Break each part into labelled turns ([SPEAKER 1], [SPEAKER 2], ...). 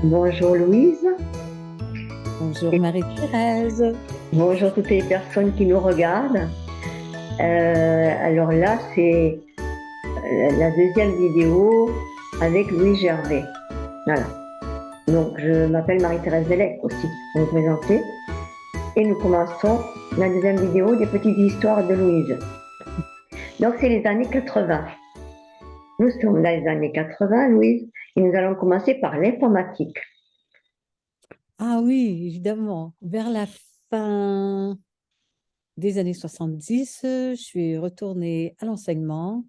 [SPEAKER 1] Bonjour Louise,
[SPEAKER 2] Bonjour
[SPEAKER 1] et
[SPEAKER 2] Marie-Thérèse.
[SPEAKER 1] bonjour toutes les personnes qui nous regardent. Alors là, c'est la deuxième vidéo avec Louise Gervais. Voilà. Donc, je m'appelle Marie-Thérèse Delec aussi, pour me présenter. Et nous commençons la deuxième vidéo des petites histoires de Louise. Donc, c'est les années 80. Nous sommes dans les années 80, Louise, et nous allons commencer par l'informatique.
[SPEAKER 2] Ah oui, évidemment. Vers la fin des années 70, je suis retournée à l'enseignement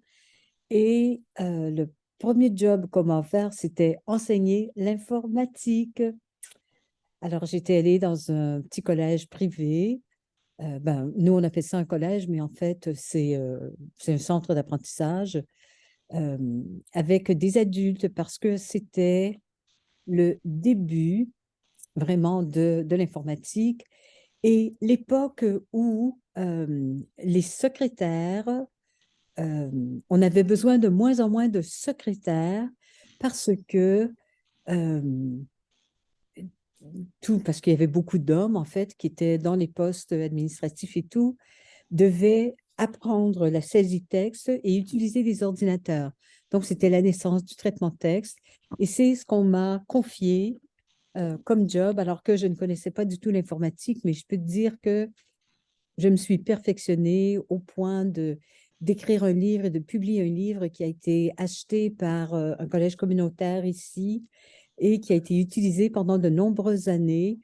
[SPEAKER 2] et le premier job qu'on m'a offert, c'était enseigner l'informatique. Alors, j'étais allée dans un petit collège privé. Nous, on appelle ça un collège, mais en fait, c'est un centre d'apprentissage euh, avec des adultes parce que c'était le début vraiment de l'informatique et l'époque où les secrétaires, euh, on avait besoin de moins en moins de secrétaires parce que euh, parce qu'il y avait beaucoup d'hommes en fait qui étaient dans les postes administratifs et tout, devaient apprendre la saisie de texte et utiliser les ordinateurs. Donc, c'était la naissance du traitement de texte et c'est ce qu'on m'a confié comme job, alors que je ne connaissais pas du tout l'informatique, mais je peux te dire que je me suis perfectionnée au point de d'écrire un livre et de publier un livre qui a été acheté par un collège communautaire ici et qui a été utilisé pendant de nombreuses années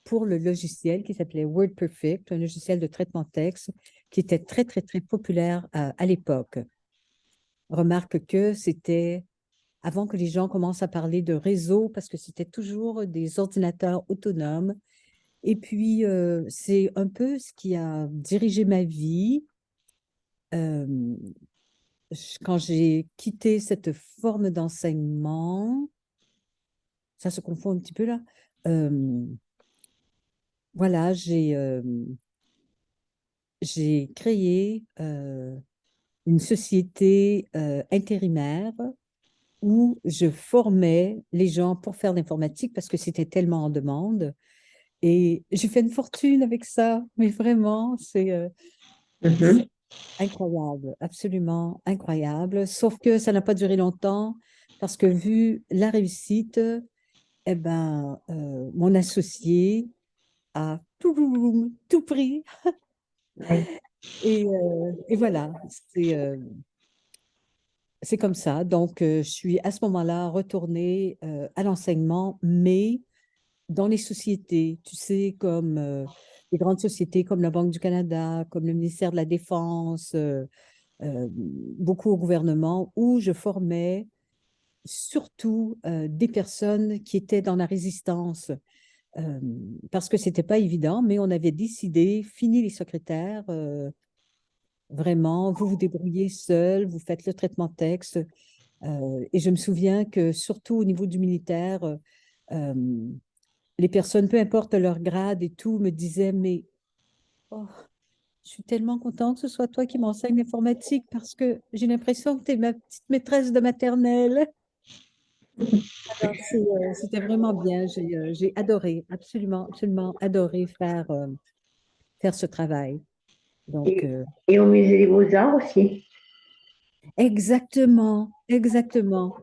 [SPEAKER 2] pour le logiciel qui s'appelait WordPerfect, un logiciel de traitement de texte qui était très, très, très populaire à l'époque. Remarque que c'était avant que les gens commencent à parler de réseau, parce que c'était toujours des ordinateurs autonomes. Et puis, c'est un peu ce qui a dirigé ma vie. Euh, Quand j'ai quitté cette forme d'enseignement, ça se confond un petit peu là. Euh, voilà, j'ai créé une société intérimaire où je formais les gens pour faire de l'informatique parce que c'était tellement en demande. Et j'ai fait une fortune avec ça, mais vraiment, c'est
[SPEAKER 1] Mhm.
[SPEAKER 2] incroyable, absolument incroyable. Sauf que ça n'a pas duré longtemps parce que vu la réussite, eh ben, mon associé a tout pris.
[SPEAKER 1] Oui.
[SPEAKER 2] Et voilà, c'est comme ça. Donc, je suis à ce moment-là retournée à l'enseignement, mais dans les sociétés, tu sais, comme les grandes sociétés comme la Banque du Canada, comme le ministère de la Défense, beaucoup au gouvernement, où je formais surtout des personnes qui étaient dans la résistance, euh, parce que c'était pas évident, mais on avait décidé, fini les secrétaires, vraiment, vous vous débrouillez seul, vous faites le traitement de texte. Et je me souviens que surtout au niveau du militaire, euh, les personnes, peu importe leur grade et tout, me disaient, mais oh, je suis tellement contente que ce soit toi qui m'enseigne l'informatique parce que j'ai l'impression que tu es ma petite maîtresse de maternelle. Alors, c'était vraiment bien. J'ai adoré, absolument, absolument adoré faire ce travail. Donc,
[SPEAKER 1] Et, et au musée des Beaux-Arts aussi.
[SPEAKER 2] exactement, exactement.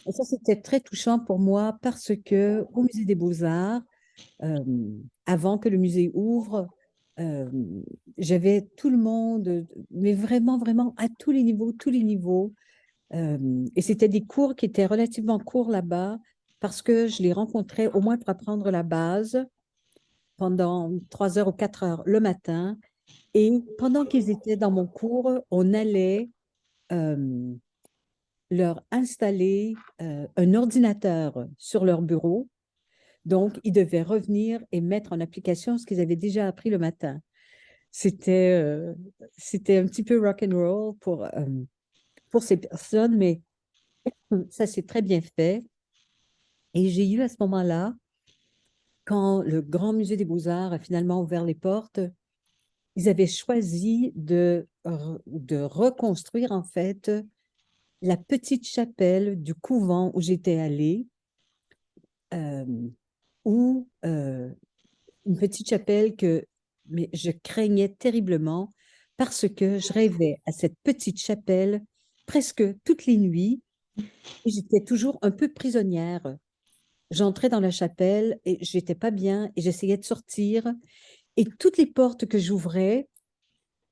[SPEAKER 2] Et ça, c'était très touchant pour moi parce que au Musée des Beaux-Arts, euh, avant que le musée ouvre, euh, j'avais tout le monde, mais vraiment, vraiment à tous les niveaux, tous les niveaux. Et c'était des cours qui étaient relativement courts là-bas parce que je les rencontrais au moins pour apprendre la base pendant 3 heures ou 4 heures le matin. Et pendant qu'ils étaient dans mon cours, on allait euh, leur installer un ordinateur sur leur bureau. Donc, ils devaient revenir et mettre en application ce qu'ils avaient déjà appris le matin. C'était c'était un petit peu rock and roll pour ces personnes, mais ça s'est très bien fait. Et j'ai eu à ce moment-là, quand le Grand Musée des Beaux-Arts a finalement ouvert les portes, ils avaient choisi de reconstruire en fait la petite chapelle du couvent où j'étais allée. euh, où une petite chapelle mais je craignais terriblement parce que je rêvais à cette petite chapelle presque toutes les nuits et j'étais toujours un peu prisonnière. J'entrais dans la chapelle et j'étais pas bien et j'essayais de sortir et toutes les portes que j'ouvrais,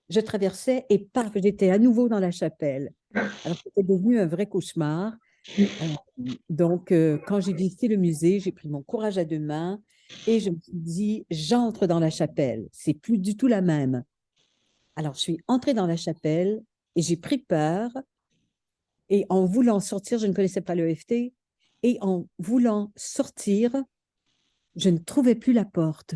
[SPEAKER 2] je traversais et paf, j'étais à nouveau dans la chapelle. Alors c'était devenu un vrai cauchemar. Euh, donc, quand j'ai visité le musée, j'ai pris mon courage à deux mains et je me suis dit, j'entre dans la chapelle. C'est plus du tout la même. Alors, je suis entrée dans la chapelle et j'ai pris peur. Et en voulant sortir, je ne connaissais pas le FT. Et en voulant sortir, je ne trouvais plus la porte.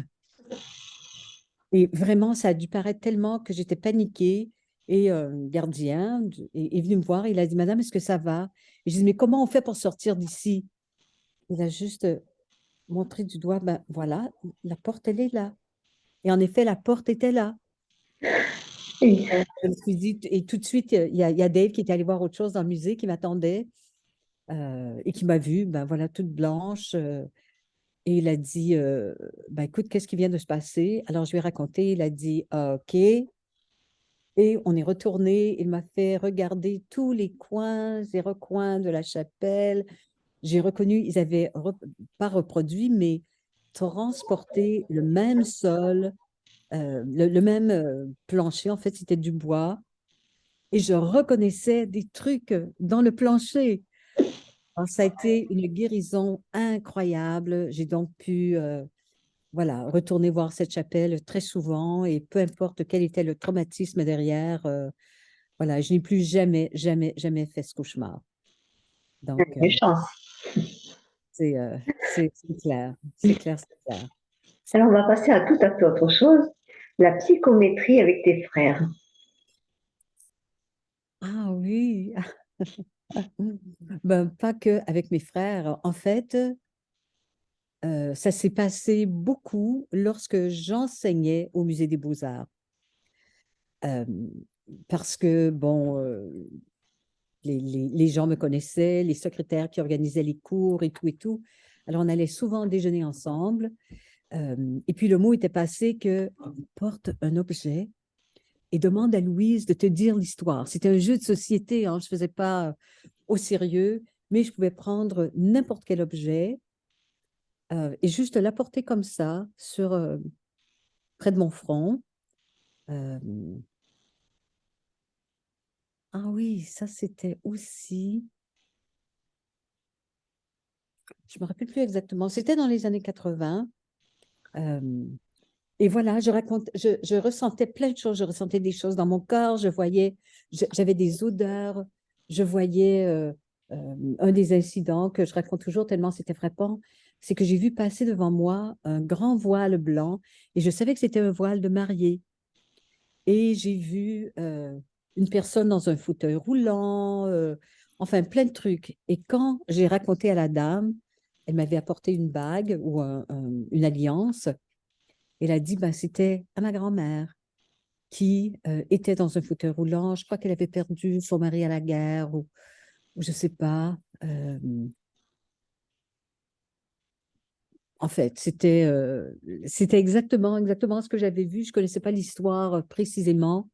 [SPEAKER 2] Et vraiment, ça a dû paraître tellement que j'étais paniquée. Et un gardien est venu me voir. Il a dit, Madame, est-ce que ça va? Et je dis, mais comment on fait pour sortir d'ici? Il a juste montré du doigt, ben voilà, la porte, elle est là. Et en effet, la porte était là.
[SPEAKER 1] Oui.
[SPEAKER 2] Donc, je me suis dit, et tout de suite, il y a Dave qui était allé voir autre chose dans le musée, qui m'attendait et qui m'a vue, ben voilà, toute blanche. Et il a dit, ben écoute, qu'est-ce qui vient de se passer? Alors, je lui ai raconté, il a dit, ah, OK. Et on est retourné, il m'a fait regarder tous les coins et recoins de la chapelle. J'ai reconnu, ils avaient pas reproduit, mais transporté le même sol, le même plancher. En fait, c'était du bois. Et je reconnaissais des trucs dans le plancher. Alors, ça a été une guérison incroyable. J'ai donc pu voilà, retourner voir cette chapelle très souvent et peu importe quel était le traumatisme derrière, voilà, je n'ai plus jamais, jamais, jamais fait ce cauchemar. Donc,
[SPEAKER 1] Une chance.
[SPEAKER 2] c'est clair, c'est clair, c'est clair.
[SPEAKER 1] Alors, on va passer à tout à fait autre chose. La psychométrie avec tes frères.
[SPEAKER 2] Ah oui, ben, pas que avec mes frères. En fait, ça s'est passé beaucoup lorsque j'enseignais au Musée des Beaux-Arts. Euh, Parce que, bon, les gens me connaissaient, les secrétaires qui organisaient les cours et tout et tout. Alors, on allait souvent déjeuner ensemble. Et puis, le mot était passé que porte un objet et demande à Louise de te dire l'histoire. C'était un jeu de société, hein, je ne faisais pas au sérieux, mais je pouvais prendre n'importe quel objet et juste l'apporter comme ça près de mon front. Euh, ah oui, ça c'était aussi, je me rappelle plus exactement, c'était dans les années 80. Euh, et voilà, je ressentais plein de choses. Je ressentais des choses dans mon corps, j'avais des odeurs, je voyais un des incidents que je raconte toujours tellement c'était frappant, c'est que j'ai vu passer devant moi un grand voile blanc et je savais que c'était un voile de mariée. Et j'ai vu une personne dans un fauteuil roulant, enfin plein de trucs. Et quand j'ai raconté à la dame, elle m'avait apporté une bague ou une alliance. Elle a dit, ben, c'était à ma grand-mère qui était dans un fauteuil roulant. Je crois qu'elle avait perdu son mari à la guerre ou je ne sais pas. En fait, c'était exactement, exactement ce que j'avais vu. Je ne connaissais pas l'histoire précisément,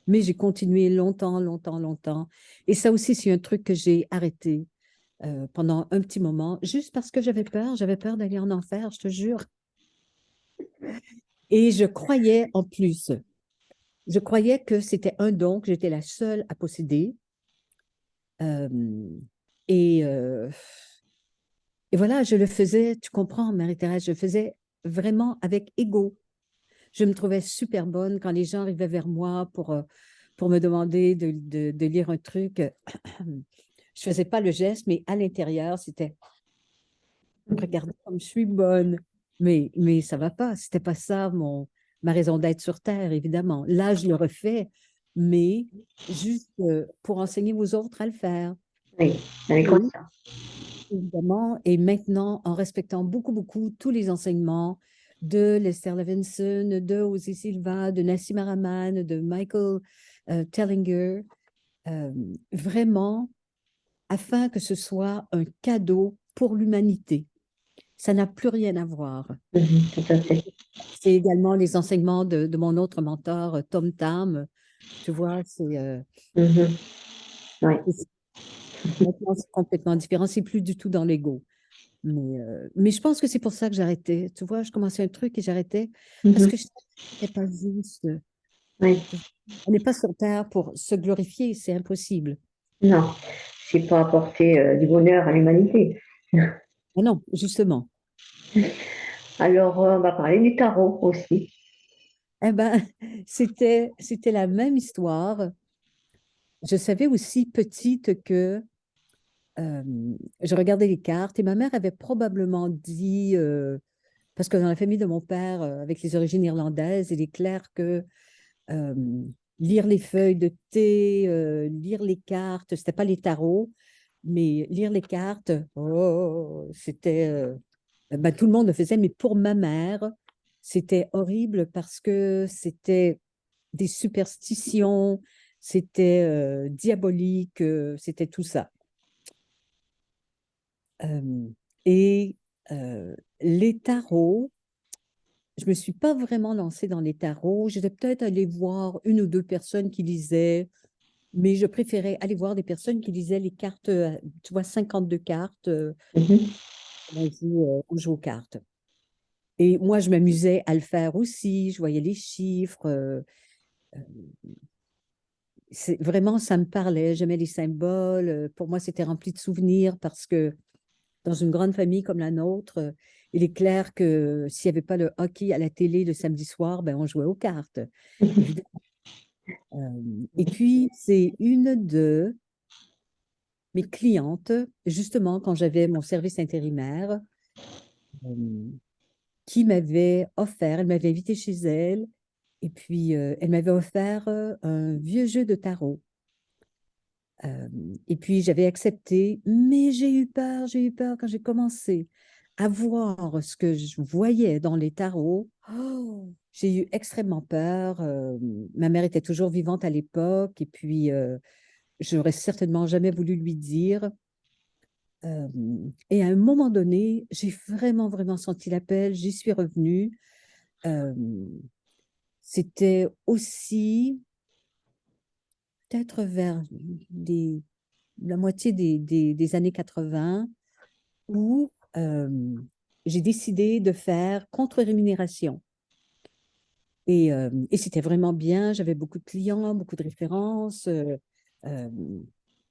[SPEAKER 2] mais j'ai continué longtemps, longtemps, longtemps. Et ça aussi, c'est un truc que j'ai arrêté pendant un petit moment, juste parce que j'avais peur d'aller en enfer, je te jure. Et je croyais en plus, je croyais que c'était un don, que j'étais la seule à posséder. Euh, et, euh, et voilà, je le faisais, tu comprends, Marie-Thérèse, je le faisais vraiment avec ego. Je me trouvais super bonne quand les gens arrivaient vers moi pour me demander de lire un truc. Je faisais pas le geste, mais à l'intérieur, c'était regardez comme je suis bonne. Mais ça va pas. C'était pas ça ma raison d'être sur Terre, évidemment. Là, je le refais, mais juste pour enseigner aux autres à le faire.
[SPEAKER 1] Oui, avec
[SPEAKER 2] Et
[SPEAKER 1] conscience.
[SPEAKER 2] évidemment, et maintenant, en respectant beaucoup, beaucoup tous les enseignements de Lester Levinson, de José Silva, de Nassim Haramein, de Michael Tellinger, euh, vraiment, afin que ce soit un cadeau pour l'humanité. Ça n'a plus rien à voir.
[SPEAKER 1] Tout à fait.
[SPEAKER 2] C'est également les enseignements de mon autre mentor, Tom Tam. Tu vois,
[SPEAKER 1] Mhm. Ouais.
[SPEAKER 2] maintenant, c'est complètement différent. C'est plus du tout dans l'ego. Mais je pense que c'est pour ça que j'arrêtais. Tu vois, je commençais un truc et j'arrêtais parce
[SPEAKER 1] Mhm.
[SPEAKER 2] que je savais que c'était pas juste.
[SPEAKER 1] Ouais.
[SPEAKER 2] Tu vois. On n'est pas sur Terre pour se glorifier, c'est impossible.
[SPEAKER 1] Non, c'est pas apporter du bonheur à l'humanité.
[SPEAKER 2] Ah non, justement.
[SPEAKER 1] Alors, on va parler du tarot aussi.
[SPEAKER 2] Eh ben, c'était la même histoire. Je savais aussi petite que euh, je regardais les cartes et ma mère avait probablement dit, parce que dans la famille de mon père, avec les origines irlandaises, il est clair que euh, lire les feuilles de thé, lire les cartes, c'était pas les tarots, mais lire les cartes, oh, c'était, ben, tout le monde le faisait, mais pour ma mère, c'était horrible parce que c'était des superstitions, c'était diabolique, c'était tout ça. Euh, et les tarots, je me suis pas vraiment lancée dans les tarots. J'étais peut-être allée voir une ou deux personnes qui lisaient, mais je préférais aller voir des personnes qui lisaient les cartes, tu vois, 52 cartes.
[SPEAKER 1] Mhm.
[SPEAKER 2] On joue aux cartes. Et moi, je m'amusais à le faire aussi. Je voyais les chiffres. Vraiment, ça me parlait. J'aimais les symboles. Pour moi, c'était rempli de souvenirs parce que dans une grande famille comme la nôtre, il est clair que s'il n'y avait pas le hockey à la télé le samedi soir, ben, on jouait aux cartes, évidemment. Et puis, c'est une de mes clientes, justement, quand j'avais mon service intérimaire, euh, qui m'avait offert, elle m'avait invité chez elle, et puis elle m'avait offert un vieux jeu de tarot. Euh, et puis j'avais accepté, mais j'ai eu peur quand j'ai commencé à voir ce que je voyais dans les tarots. Oh, j'ai eu extrêmement peur. Ma mère était toujours vivante à l'époque, et puis j'aurais certainement jamais voulu lui dire. Euh, et à un moment donné, j'ai vraiment, vraiment senti l'appel. J'y suis revenue. Euh, C'était aussi peut-être vers la moitié des années 80 où j'ai décidé de faire contre-rémunération. Et c'était vraiment bien. J'avais beaucoup de clients, beaucoup de références. Euh,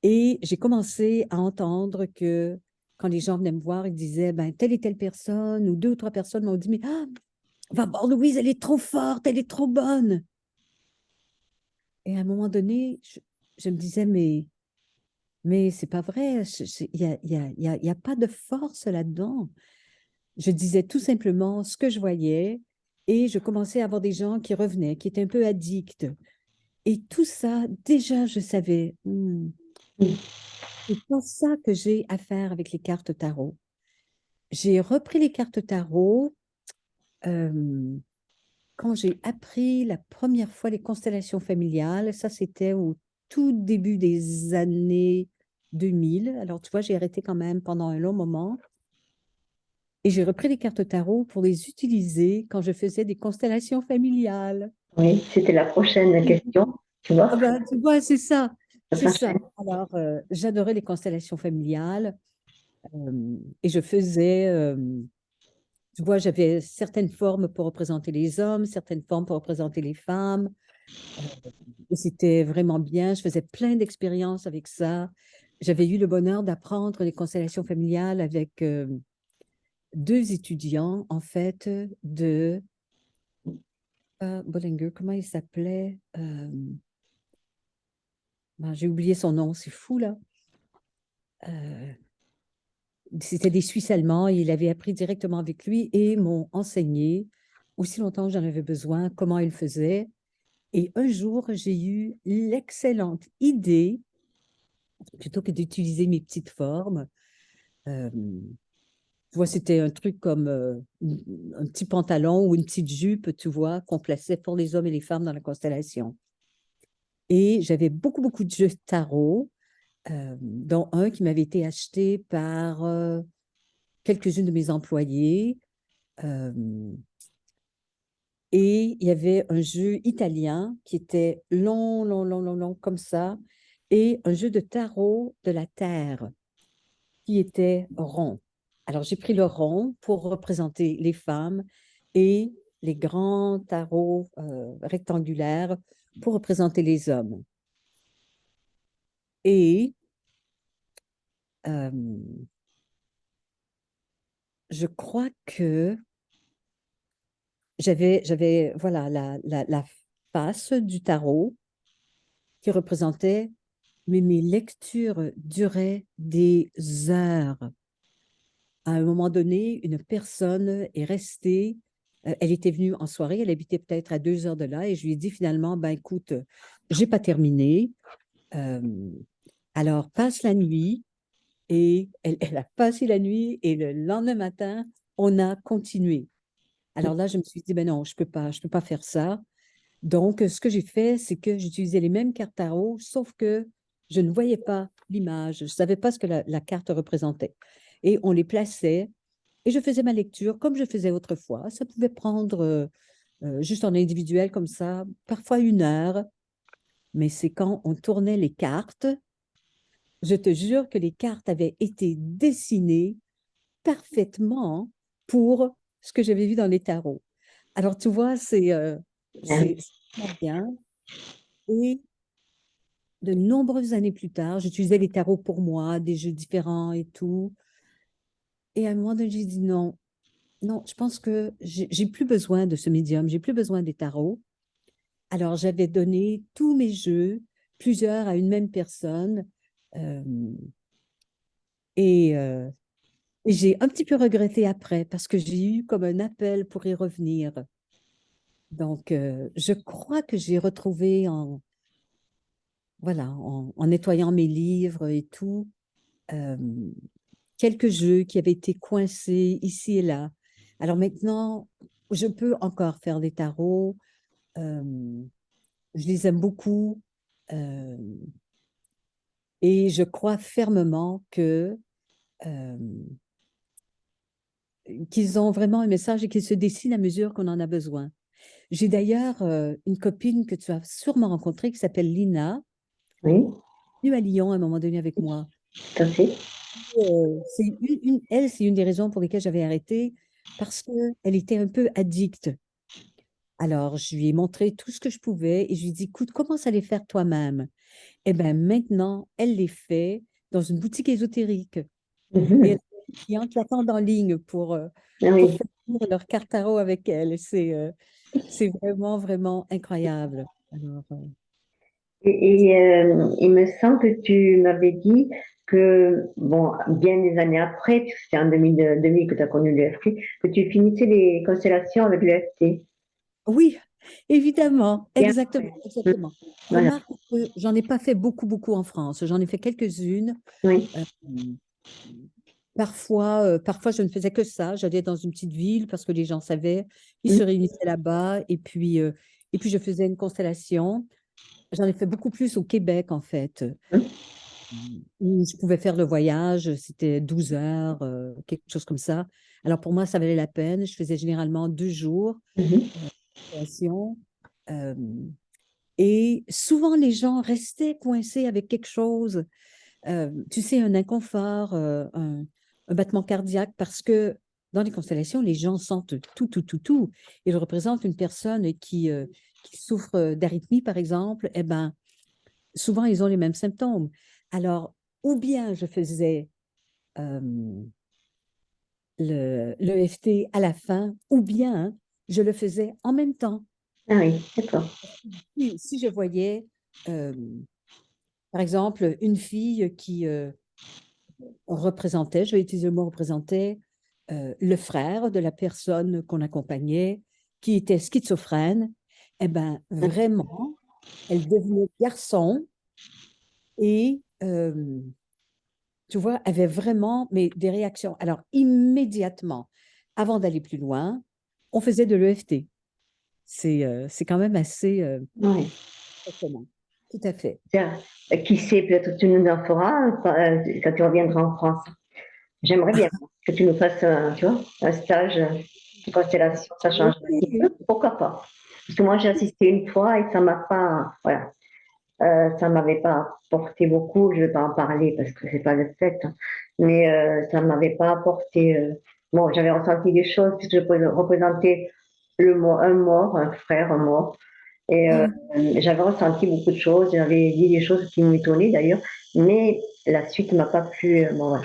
[SPEAKER 2] et j'ai commencé à entendre que quand les gens venaient me voir, ils disaient, ben, telle et telle personne, ou deux ou trois personnes m'ont dit, mais ah, va voir Louise, elle est trop forte, elle est trop bonne. Et à un moment donné, je me disais, mais c'est pas vrai, il n'y a, y a pas de force là-dedans. Je disais tout simplement ce que je voyais et je commençais à avoir des gens qui revenaient, qui étaient un peu addicts. Et tout ça, déjà, je savais, c'est pas ça que j'ai à faire avec les cartes tarot. J'ai repris les cartes tarot euh, quand j'ai appris la première fois les constellations familiales. Ça, c'était au tout début des années 2000. Alors, tu vois, j'ai arrêté quand même pendant un long moment. Et j'ai repris les cartes tarot pour les utiliser quand je faisais des constellations familiales.
[SPEAKER 1] Oui, c'était la prochaine question, tu vois,
[SPEAKER 2] Ah ben, tu vois, c'est ça,
[SPEAKER 1] ça
[SPEAKER 2] c'est ça.
[SPEAKER 1] s'enchaîne.
[SPEAKER 2] Alors, j'adorais les constellations familiales et je faisais, tu vois, j'avais certaines formes pour représenter les hommes, certaines formes pour représenter les femmes. Euh, et c'était vraiment bien. Je faisais plein d'expériences avec ça. J'avais eu le bonheur d'apprendre les constellations familiales avec deux étudiants, en fait, de Bollinger, comment il s'appelait? Ben, j'ai oublié son nom, c'est fou là. Euh, C'était des Suisses allemands et il avait appris directement avec lui et m'ont enseigné, aussi longtemps que j'en avais besoin, comment il faisait. Et un jour, j'ai eu l'excellente idée, plutôt que d'utiliser mes petites formes, euh, tu vois, c'était un truc comme un petit pantalon ou une petite jupe, tu vois, qu'on plaçait pour les hommes et les femmes dans la constellation. Et j'avais beaucoup, beaucoup de jeux de tarot, dont un qui m'avait été acheté par quelques-unes de mes employées. euh, et il y avait un jeu italien qui était long, long, long, long, long, comme ça, et un jeu de tarot de la Terre qui était rond. Alors, j'ai pris le rond pour représenter les femmes et les grands tarots rectangulaires pour représenter les hommes. Et euh, je crois que j'avais voilà, la face du tarot qui représentait, mais mes lectures duraient des heures. À un moment donné, une personne est restée, elle était venue en soirée, elle habitait peut-être à 2 heures de là, et je lui ai dit finalement, ben écoute, j'ai pas terminé, euh, alors passe la nuit, et elle a passé la nuit, et le lendemain matin, on a continué. Alors là, je me suis dit, ben non, je peux pas faire ça. Donc, ce que j'ai fait, c'est que j'utilisais les mêmes cartes tarot, sauf que je ne voyais pas l'image, je ne savais pas ce que la carte représentait. Et on les plaçait, et je faisais ma lecture comme je faisais autrefois. Ça pouvait prendre juste en individuel comme ça, parfois 1 heure, mais c'est quand on tournait les cartes, je te jure que les cartes avaient été dessinées parfaitement pour ce que j'avais vu dans les tarots. Alors, tu vois,
[SPEAKER 1] Ah
[SPEAKER 2] c'est
[SPEAKER 1] oui.
[SPEAKER 2] vraiment bien. Et de nombreuses années plus tard, j'utilisais les tarots pour moi, des jeux différents et tout. Et à un moment donné, j'ai dit non, non, je pense que j'ai plus besoin de ce médium, j'ai plus besoin des tarots. Alors, j'avais donné tous mes jeux, plusieurs à une même personne. euh, et et j'ai un petit peu regretté après parce que j'ai eu comme un appel pour y revenir. Donc, je crois que j'ai retrouvé voilà, en nettoyant mes livres et tout, euh, quelques jeux qui avaient été coincés ici et là. Alors maintenant, je peux encore faire des tarots. euh, je les aime beaucoup. euh, et je crois fermement euh, qu'ils ont vraiment un message et qu'ils se dessinent à mesure qu'on en a besoin. J'ai d'ailleurs une copine que tu as sûrement rencontrée qui s'appelle Lina,
[SPEAKER 1] Oui,
[SPEAKER 2] venue à Lyon à un moment donné avec moi.
[SPEAKER 1] tout à fait.
[SPEAKER 2] C'est elle, c'est une des raisons pour lesquelles j'avais arrêté, parce qu'elle était un peu addicte. Alors, je lui ai montré tout ce que je pouvais et je lui ai dit, écoute, commence à les faire toi-même. Eh bien, maintenant, elle les fait dans une boutique ésotérique. Et elle
[SPEAKER 1] Mhm.
[SPEAKER 2] a des clients qui attendent en ligne
[SPEAKER 1] Ah
[SPEAKER 2] pour
[SPEAKER 1] oui.
[SPEAKER 2] faire leur carte tarot avec elle. C'est vraiment, vraiment incroyable. Alors,
[SPEAKER 1] Il me semble que tu m'avais dit que, bon, bien des années après, puisque c'est en 2000 que tu as connu l'EFT, que tu finissais les constellations avec l'EFT.
[SPEAKER 2] oui, évidemment,
[SPEAKER 1] Bien
[SPEAKER 2] exactement,
[SPEAKER 1] après. Mhm.
[SPEAKER 2] exactement.
[SPEAKER 1] Voilà.
[SPEAKER 2] Remarque que j'en ai pas fait beaucoup, beaucoup en France. J'en ai fait quelques-unes.
[SPEAKER 1] Oui.
[SPEAKER 2] Euh, parfois, je ne faisais que ça. J'allais dans une petite ville parce que les gens savaient. Ils
[SPEAKER 1] Mhm.
[SPEAKER 2] se réunissaient là-bas et puis je faisais une constellation. J'en ai fait beaucoup plus au Québec, en fait, où je pouvais faire le voyage. C'était 12 heures, quelque chose comme ça. Alors, pour moi, ça valait la peine. Je faisais généralement 2 jours
[SPEAKER 1] Mhm.
[SPEAKER 2] de constellation. Euh, et souvent, les gens restaient coincés avec quelque chose. Tu sais, un inconfort, un battement cardiaque, parce que dans les constellations, les gens sentent tout, tout, tout, tout. Ils représentent une personne qui souffre d'arythmie, par exemple. Eh bien, souvent, ils ont les mêmes symptômes. Alors, ou bien je faisais euh, l'EFT à la fin, ou bien je le faisais en même temps.
[SPEAKER 1] Ah oui, d'accord.
[SPEAKER 2] Si je voyais, euh, par exemple, une fille qui représentait, je vais utiliser le mot représentait, le frère de la personne qu'on accompagnait, qui était schizophrène, eh bien, vraiment, elle devenait garçon et, tu vois, avait vraiment mais, des réactions. Alors, immédiatement, avant d'aller plus loin, on faisait de l'EFT. C'est quand même assez
[SPEAKER 1] Oui.
[SPEAKER 2] étonnant. Tout à fait.
[SPEAKER 1] Tiens, qui sait, peut-être tu nous en feras quand tu reviendras en France. J'aimerais bien. que tu nous fasses tu vois, un stage de constellation, ça change un petit peu,
[SPEAKER 2] Ok.
[SPEAKER 1] pourquoi pas? Parce que moi, j'ai assisté une fois et ça m'a pas, voilà, ça m'avait pas apporté beaucoup. Je vais pas en parler parce que c'est pas le fait, hein. Mais ça m'avait pas apporté. Bon, j'avais ressenti des choses puisque je représentais un mort, un frère un mort. Et
[SPEAKER 2] Ah,
[SPEAKER 1] j'avais ressenti beaucoup de choses. J'avais dit des choses qui m'étonnaient d'ailleurs, mais la suite m'a pas plu. Bon, voilà.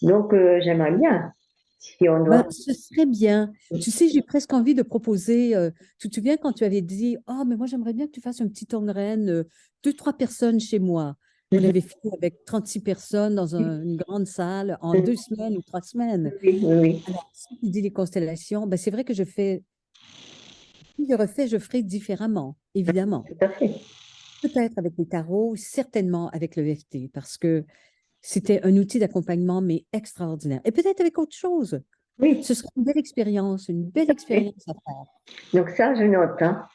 [SPEAKER 1] Donc j'aimerais bien, si on
[SPEAKER 2] ben,
[SPEAKER 1] doit.
[SPEAKER 2] ce serait bien. Tu sais, j'ai presque envie de proposer. Tu te souviens quand tu avais dit, oh, mais moi, j'aimerais bien que tu fasses un petit tour de Rennes, deux, trois personnes chez moi. On avait fait avec 36 personnes dans une grande salle en 2 semaines ou 3 semaines.
[SPEAKER 1] Oui, oui, oui,
[SPEAKER 2] Alors, si tu dis les constellations, ben, c'est vrai que je fais, si je refais, je ferai différemment, évidemment.
[SPEAKER 1] tout à fait.
[SPEAKER 2] Peut-être avec les tarots, certainement avec le FT, parce que c'était un outil d'accompagnement, mais extraordinaire. Et peut-être avec autre chose.
[SPEAKER 1] Oui,
[SPEAKER 2] Ce serait une belle
[SPEAKER 1] tout à fait.
[SPEAKER 2] expérience à faire.
[SPEAKER 1] Donc ça, je note, hein.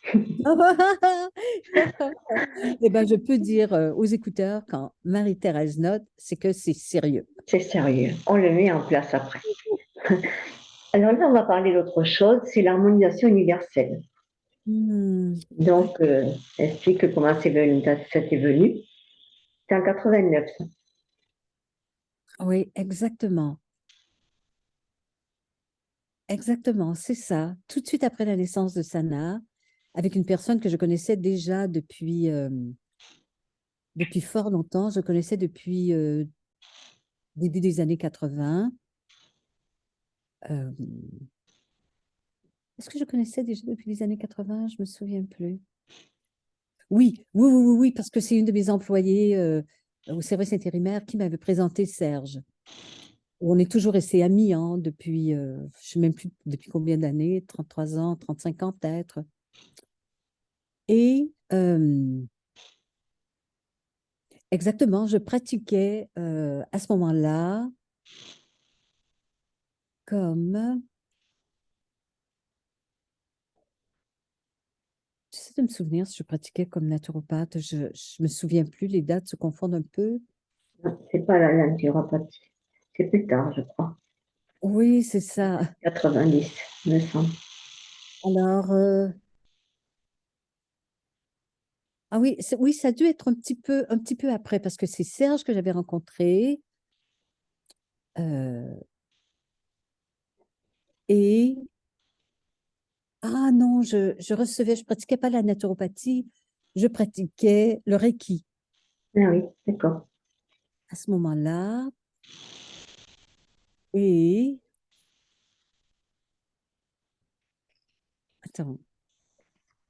[SPEAKER 2] Eh ben, je peux dire aux écouteurs, quand Marie-Thérèse note, c'est que c'est sérieux.
[SPEAKER 1] C'est sérieux. On le met en place après. Alors là, on va parler d'autre chose, c'est l'harmonisation universelle.
[SPEAKER 2] Ouais.
[SPEAKER 1] Donc, explique comment ça t'est venu. C'est en 89, ça.
[SPEAKER 2] Oui, exactement. Exactement, c'est ça. Tout de suite après la naissance de Sana, avec une personne que je connaissais déjà depuis fort longtemps, je connaissais depuis début des années 80. Euh, Est-ce que je connaissais déjà depuis les années 80? Je me souviens plus. Oui, oui, oui, oui, oui, parce que c'est une de mes employées au service intérimaire qui m'avait présenté Serge. On est toujours restés amis hein, depuis, je ne sais même plus depuis combien d'années, 33 ans, 35 ans peut-être. Et exactement, je pratiquais à ce moment-là comme, j'essaie de me souvenir si je pratiquais comme naturopathe, je ne me souviens plus, les dates se confondent un peu.
[SPEAKER 1] Non, c'est pas la naturopathie. C'est plus tard, je crois.
[SPEAKER 2] Oui, c'est ça.
[SPEAKER 1] 90, me semble.
[SPEAKER 2] Alors, ah oui, oui, ça a dû être un petit peu après, parce que c'est Serge que j'avais rencontré. euh, et, ah non, je pratiquais pas la naturopathie, je pratiquais le Reiki
[SPEAKER 1] Ah oui, d'accord.
[SPEAKER 2] à ce moment-là. Et, attends,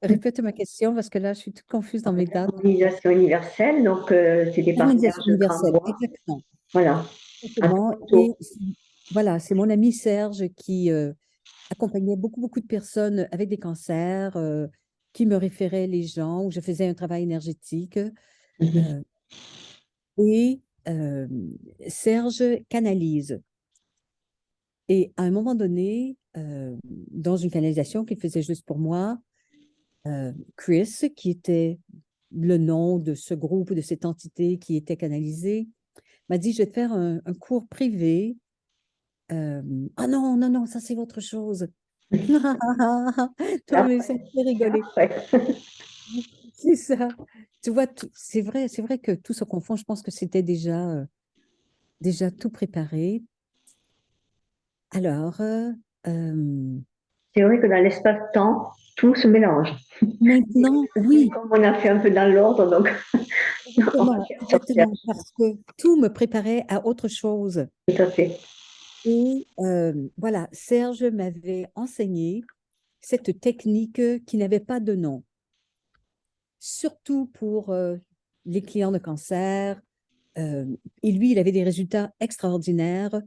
[SPEAKER 2] répète ma question, parce que là, je suis toute confuse dans mes dates.
[SPEAKER 1] L'harmonisation universelle, donc c'était par
[SPEAKER 2] Harmonisation
[SPEAKER 1] Serge
[SPEAKER 2] universelle,
[SPEAKER 1] Grambois.
[SPEAKER 2] exactement.
[SPEAKER 1] Voilà, à
[SPEAKER 2] Exactement.
[SPEAKER 1] Toronto.
[SPEAKER 2] Et voilà, c'est mon ami Serge qui accompagnait beaucoup, beaucoup de personnes avec des cancers, qui me référait les gens, où je faisais un travail énergétique.
[SPEAKER 1] Mhm.
[SPEAKER 2] euh, et euh, Serge canalise. Et à un moment donné, dans une canalisation qu'il faisait juste pour moi, Chris, qui était le nom de ce groupe, de cette entité qui était canalisée, m'a dit, je vais te faire un cours privé. Ah non, non, non, ça c'est autre chose.
[SPEAKER 1] C'est
[SPEAKER 2] Toi, mais ça me fait rigoler.
[SPEAKER 1] après.
[SPEAKER 2] C'est ça. Tu vois, c'est vrai que tout se confond. Je pense que c'était déjà tout préparé. Alors,
[SPEAKER 1] C'est vrai que dans l'espace-temps, tout se mélange.
[SPEAKER 2] maintenant,
[SPEAKER 1] Et
[SPEAKER 2] oui,
[SPEAKER 1] comme on a fait un peu dans l'ordre, donc on va
[SPEAKER 2] exactement,
[SPEAKER 1] faire sortir.
[SPEAKER 2] exactement, parce que tout me préparait à autre chose.
[SPEAKER 1] Tout à fait.
[SPEAKER 2] Et voilà, Serge m'avait enseigné cette technique qui n'avait pas de nom, surtout pour les clients de cancer. Euh, et lui, il avait des résultats extraordinaires.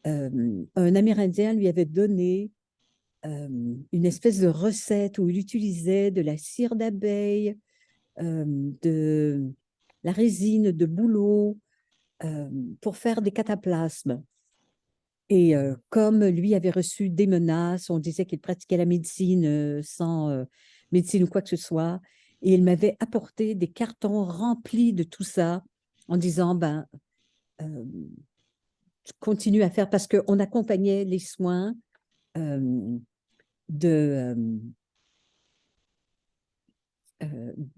[SPEAKER 2] Un Amérindien lui avait donné une espèce de recette où il utilisait de la cire d'abeille, de la résine de bouleau euh, pour faire des cataplasmes. Et comme lui avait reçu des menaces, on disait qu'il pratiquait la médecine sans médecine ou quoi que ce soit. Et il m'avait apporté des cartons remplis de tout ça en disant, ben, euh, continue à faire parce qu'on accompagnait les soins euh, de,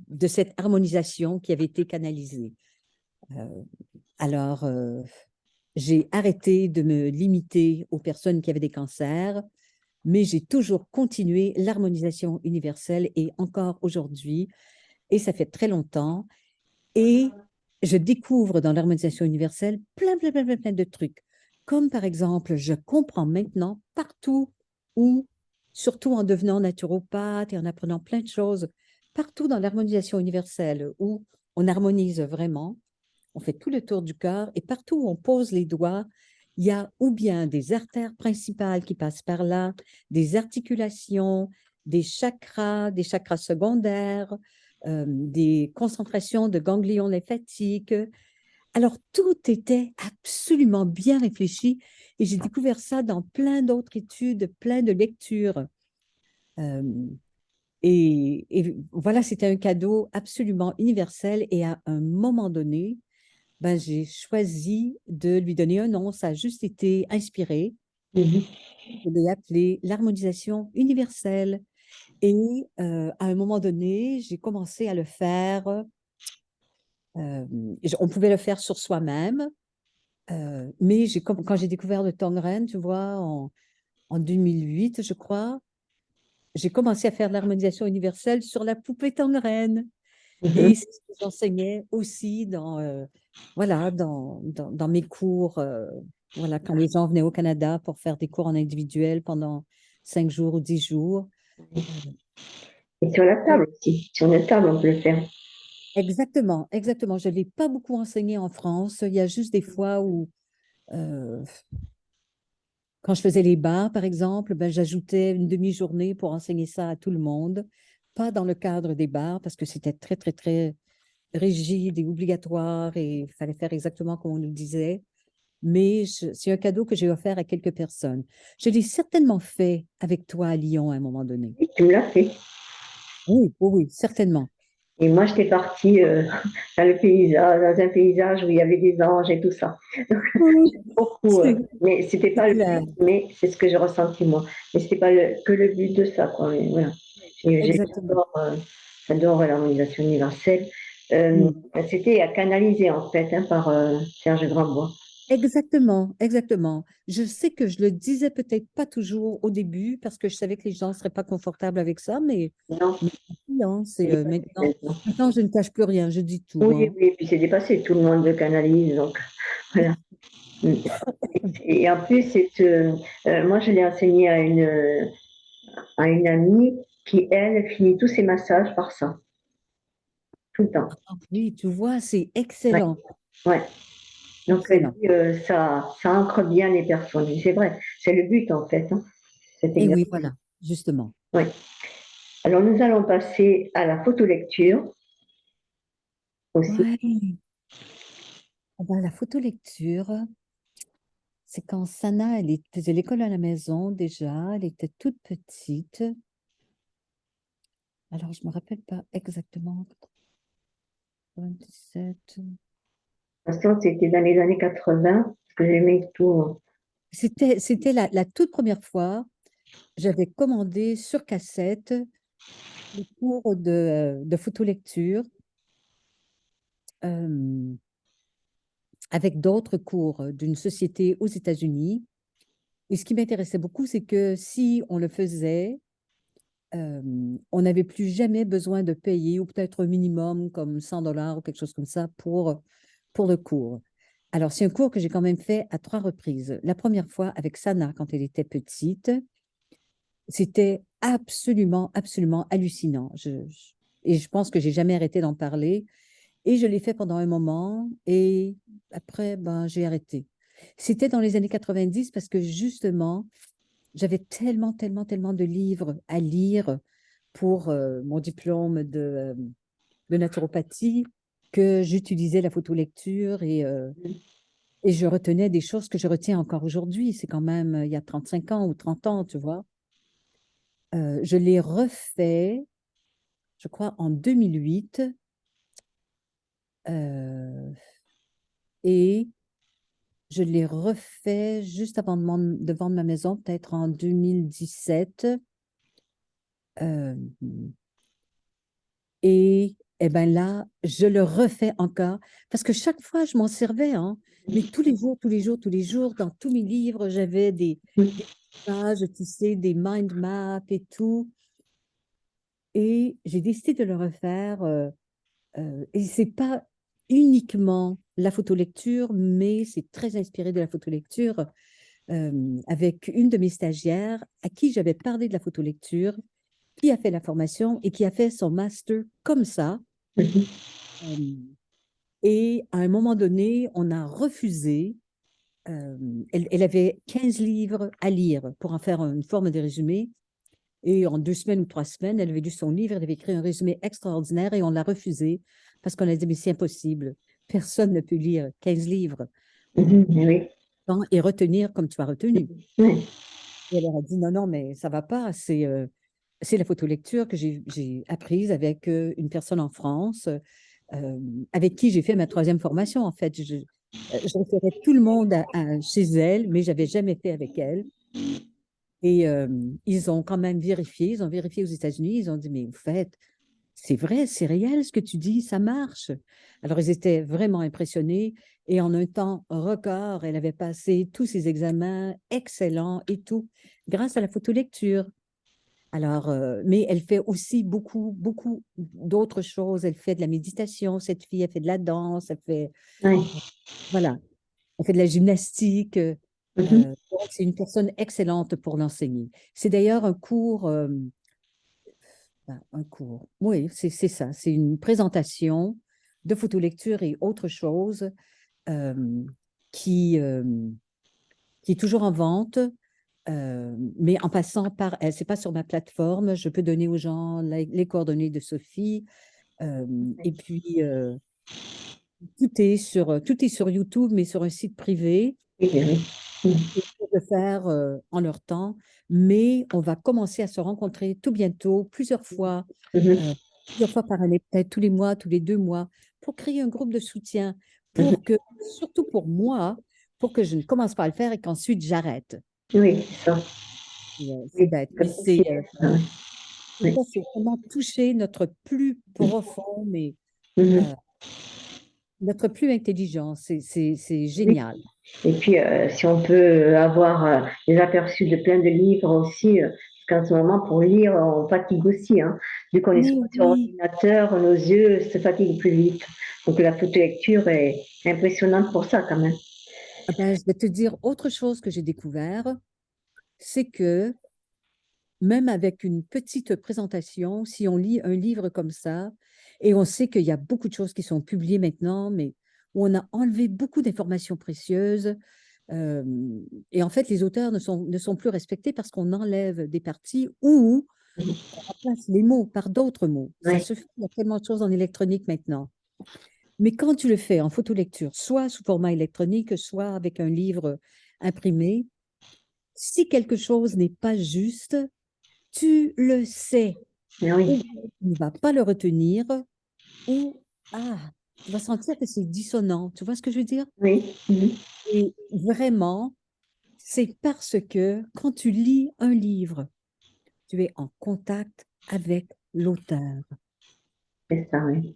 [SPEAKER 2] de cette harmonisation qui avait été canalisée. Alors, j'ai arrêté de me limiter aux personnes qui avaient des cancers, mais j'ai toujours continué l'harmonisation universelle et encore aujourd'hui, et ça fait très longtemps. Et je découvre dans l'harmonisation universelle plein de trucs. Comme par exemple, je comprends maintenant partout où, surtout en devenant naturopathe et en apprenant plein de choses, partout dans l'harmonisation universelle où on harmonise vraiment, on fait tout le tour du corps et partout où on pose les doigts, il y a ou bien des artères principales qui passent par là, des articulations, des chakras secondaires, des concentrations de ganglions lymphatiques. Alors, tout était absolument bien réfléchi et j'ai découvert ça dans plein d'autres études, plein de lectures. Euh, et voilà, c'était un cadeau absolument universel et à un moment donné, ben, j'ai choisi de lui donner un nom. Ça a juste été inspiré.
[SPEAKER 1] Mhm.
[SPEAKER 2] Je l'ai appelé l'harmonisation universelle. Et à un moment donné, j'ai commencé à le faire. On pouvait le faire sur soi-même, mais quand j'ai découvert le Tongren, tu vois, en 2008, je crois, j'ai commencé à faire de l'harmonisation universelle sur la poupée Tongren. Et
[SPEAKER 1] Mhm.
[SPEAKER 2] c'est ce que j'enseignais aussi voilà, dans mes cours, voilà, quand les gens venaient au Canada pour faire des cours en individuel pendant 5 jours ou 10 jours. Euh,
[SPEAKER 1] Et sur la table aussi. Sur une table, on peut le faire.
[SPEAKER 2] Exactement, exactement. Je ne l'ai pas beaucoup enseigné en France. Il y a juste des fois où, euh, quand je faisais les bars, par exemple, ben, j'ajoutais une demi-journée pour enseigner ça à tout le monde. Pas dans le cadre des bars parce que c'était très rigide et obligatoire et il fallait faire exactement comme on nous disait. Mais c'est un cadeau que j'ai offert à quelques personnes. Je l'ai certainement fait avec toi à Lyon à un moment donné.
[SPEAKER 1] Et tu me l'as fait.
[SPEAKER 2] Oui, oui, oui, certainement.
[SPEAKER 1] Et moi, j'étais partie dans le paysage, dans un paysage où il y avait des anges et tout ça. Donc,
[SPEAKER 2] Oui,
[SPEAKER 1] j'aime beaucoup.
[SPEAKER 2] c'est
[SPEAKER 1] Mais c'était
[SPEAKER 2] c'est
[SPEAKER 1] pas le
[SPEAKER 2] clair.
[SPEAKER 1] but, mais c'est ce que j'ai ressenti moi. Mais c'était pas que le but de ça, quoi. Mais voilà.
[SPEAKER 2] Exactement.
[SPEAKER 1] J'adore l'harmonisation universelle.
[SPEAKER 2] Mm.
[SPEAKER 1] C'était à canaliser en fait par Serge Grandbois.
[SPEAKER 2] Exactement, exactement. Je sais que je le disais peut-être pas toujours au début parce que je savais que les gens ne seraient pas confortables avec ça,
[SPEAKER 1] Non,
[SPEAKER 2] mais non,
[SPEAKER 1] c'est
[SPEAKER 2] c'est
[SPEAKER 1] dépassé maintenant.
[SPEAKER 2] maintenant, je ne cache plus rien, je dis tout,
[SPEAKER 1] Oui,
[SPEAKER 2] hein.
[SPEAKER 1] oui, puis c'est dépassé, tout le monde le canalise, donc voilà. Mm. Et en plus, moi je l'ai enseigné à une amie qui, elle, finit tous ses massages par ça, tout le temps.
[SPEAKER 2] Oui, tu vois, c'est
[SPEAKER 1] Ouais,
[SPEAKER 2] excellent,
[SPEAKER 1] ouais. Donc elle
[SPEAKER 2] excellent.
[SPEAKER 1] dit, ça ancre bien les personnes. Et c'est vrai, c'est le but en fait, hein, cet
[SPEAKER 2] Et
[SPEAKER 1] exercice.
[SPEAKER 2] oui, voilà, justement.
[SPEAKER 1] Ouais. Alors nous allons passer à la photolecture aussi.
[SPEAKER 2] Ouais. Ah ben, la photolecture, c'est quand Sana, faisait l'école à la maison déjà, elle était toute petite. Alors, je ne me rappelle pas exactement. 97.
[SPEAKER 1] De toute façon, c'était dans les années 80, parce que j'aimais tout.
[SPEAKER 2] C'était la toute première fois, j'avais commandé sur cassette le cours de photolecture euh, avec d'autres cours d'une société aux États-Unis. Et ce qui m'intéressait beaucoup, c'est que si on le faisait, euh, on n'avait plus jamais besoin de payer, ou peut-être un minimum comme 100 $ ou quelque chose comme ça pour le cours. Alors, c'est un cours que j'ai quand même fait à 3 reprises. La première fois avec Sana quand elle était petite, c'était absolument hallucinant. Et je pense que j'ai jamais arrêté d'en parler. Et je l'ai fait pendant un moment et après, ben, j'ai arrêté. C'était dans les années 90 parce que justement, j'avais tellement de livres à lire pour mon diplôme de naturopathie que j'utilisais la photolecture et je retenais des choses que je retiens encore aujourd'hui. C'est quand même il y a 35 ans ou 30 ans, tu vois. Je l'ai refait, je crois, en 2008. euh, et Je l'ai refait juste avant de vendre ma maison, peut-être en 2017. Euh, et eh ben là, je le refais encore parce que chaque fois, je m'en servais, hein, mais tous les jours, tous les jours, tous les jours, dans tous mes livres, j'avais des pages, tu sais, des mind maps et tout. Et j'ai décidé de le refaire. Et c'est pas uniquement la photolecture, mais c'est très inspiré de la photolecture avec une de mes stagiaires à qui j'avais parlé de la photolecture, qui a fait la formation et qui a fait son master comme ça.
[SPEAKER 1] Mhm.
[SPEAKER 2] Euh, et à un moment donné, on a refusé. Elle avait 15 livres à lire pour en faire une forme de résumé. Et en 2 semaines ou 3 semaines, elle avait lu son livre, elle avait écrit un résumé extraordinaire et on l'a refusé parce qu'on a dit, mais c'est impossible. Personne ne peut lire 15 livres
[SPEAKER 1] Mhm. Oui.
[SPEAKER 2] et retenir comme tu as retenu.
[SPEAKER 1] Oui.
[SPEAKER 2] Et elle leur a dit, non, non, mais ça va pas. C'est la photolecture que j'ai apprise avec une personne en France, avec qui j'ai fait ma troisième formation. En fait, je référais tout le monde chez elle, mais j'avais jamais fait avec elle. Et ils ont quand même vérifié, ils ont vérifié aux États-Unis, ils ont dit, mais vous faites, c'est vrai, c'est réel ce que tu dis, ça marche. Alors, ils étaient vraiment impressionnés et en un temps record, elle avait passé tous ses examens excellents et tout, grâce à la photolecture. Alors, mais elle fait aussi beaucoup, beaucoup d'autres choses. Elle fait de la méditation, cette fille, elle fait de la danse, elle fait,
[SPEAKER 1] Oui.
[SPEAKER 2] voilà, elle fait de la gymnastique.
[SPEAKER 1] Mhm.
[SPEAKER 2] Donc, c'est une personne excellente pour l'enseigner. C'est d'ailleurs un cours. Oui, c'est ça. C'est une présentation de photolecture et autre chose euh, qui, euh, qui est toujours en vente, mais en passant par, c'est pas sur ma plateforme. Je peux donner aux gens les coordonnées de Sophie. euh, et puis, tout est sur YouTube, mais sur un site privé.
[SPEAKER 1] Oui, oui, oui.
[SPEAKER 2] Et pour le faire en leur temps, mais on va commencer à se rencontrer tout bientôt,
[SPEAKER 1] Mhm.
[SPEAKER 2] euh, plusieurs fois par année, peut-être tous les mois, tous les 2 mois, pour créer un groupe de soutien,
[SPEAKER 1] Mhm.
[SPEAKER 2] pour que, surtout pour moi, pour que je ne commence pas à le faire et qu'ensuite j'arrête.
[SPEAKER 1] Oui, c'est ça.
[SPEAKER 2] C'est
[SPEAKER 1] Oui,
[SPEAKER 2] bête, mais
[SPEAKER 1] comme si, oui.
[SPEAKER 2] c'est vraiment toucher notre plus profond, mais
[SPEAKER 1] Mhm.
[SPEAKER 2] euh, notre plus intelligent. C'est
[SPEAKER 1] Oui.
[SPEAKER 2] génial.
[SPEAKER 1] Et puis, si on peut avoir des aperçus de plein de livres aussi, parce qu'en ce moment, pour lire, on fatigue aussi, hein. Vu qu'on est
[SPEAKER 2] Mais
[SPEAKER 1] souvent sur
[SPEAKER 2] oui,
[SPEAKER 1] ordinateur, nos yeux se fatiguent plus vite. Donc, la photolecture est impressionnante pour ça, quand même.
[SPEAKER 2] ah ben, je vais te dire autre chose que j'ai découvert, c'est que même avec une petite présentation, si on lit un livre comme ça, et on sait qu'il y a beaucoup de choses qui sont publiées maintenant, mais où on a enlevé beaucoup d'informations précieuses, euh, et en fait, les auteurs ne sont plus respectés parce qu'on enlève des parties ou on remplace les mots par d'autres mots. Ça
[SPEAKER 1] Oui.
[SPEAKER 2] se fait, il y a tellement de choses en électronique maintenant. Mais quand tu le fais en photolecture, soit sous format électronique, soit avec un livre imprimé, si quelque chose n'est pas juste, tu le sais,
[SPEAKER 1] Ah oui.
[SPEAKER 2] ou tu ne vas pas le retenir, ou tu vas sentir que c'est dissonant. Tu vois ce que je veux dire?
[SPEAKER 1] Oui. Mhm.
[SPEAKER 2] Et vraiment, c'est parce que quand tu lis un livre, tu es en contact avec l'auteur.
[SPEAKER 1] C'est ça, oui.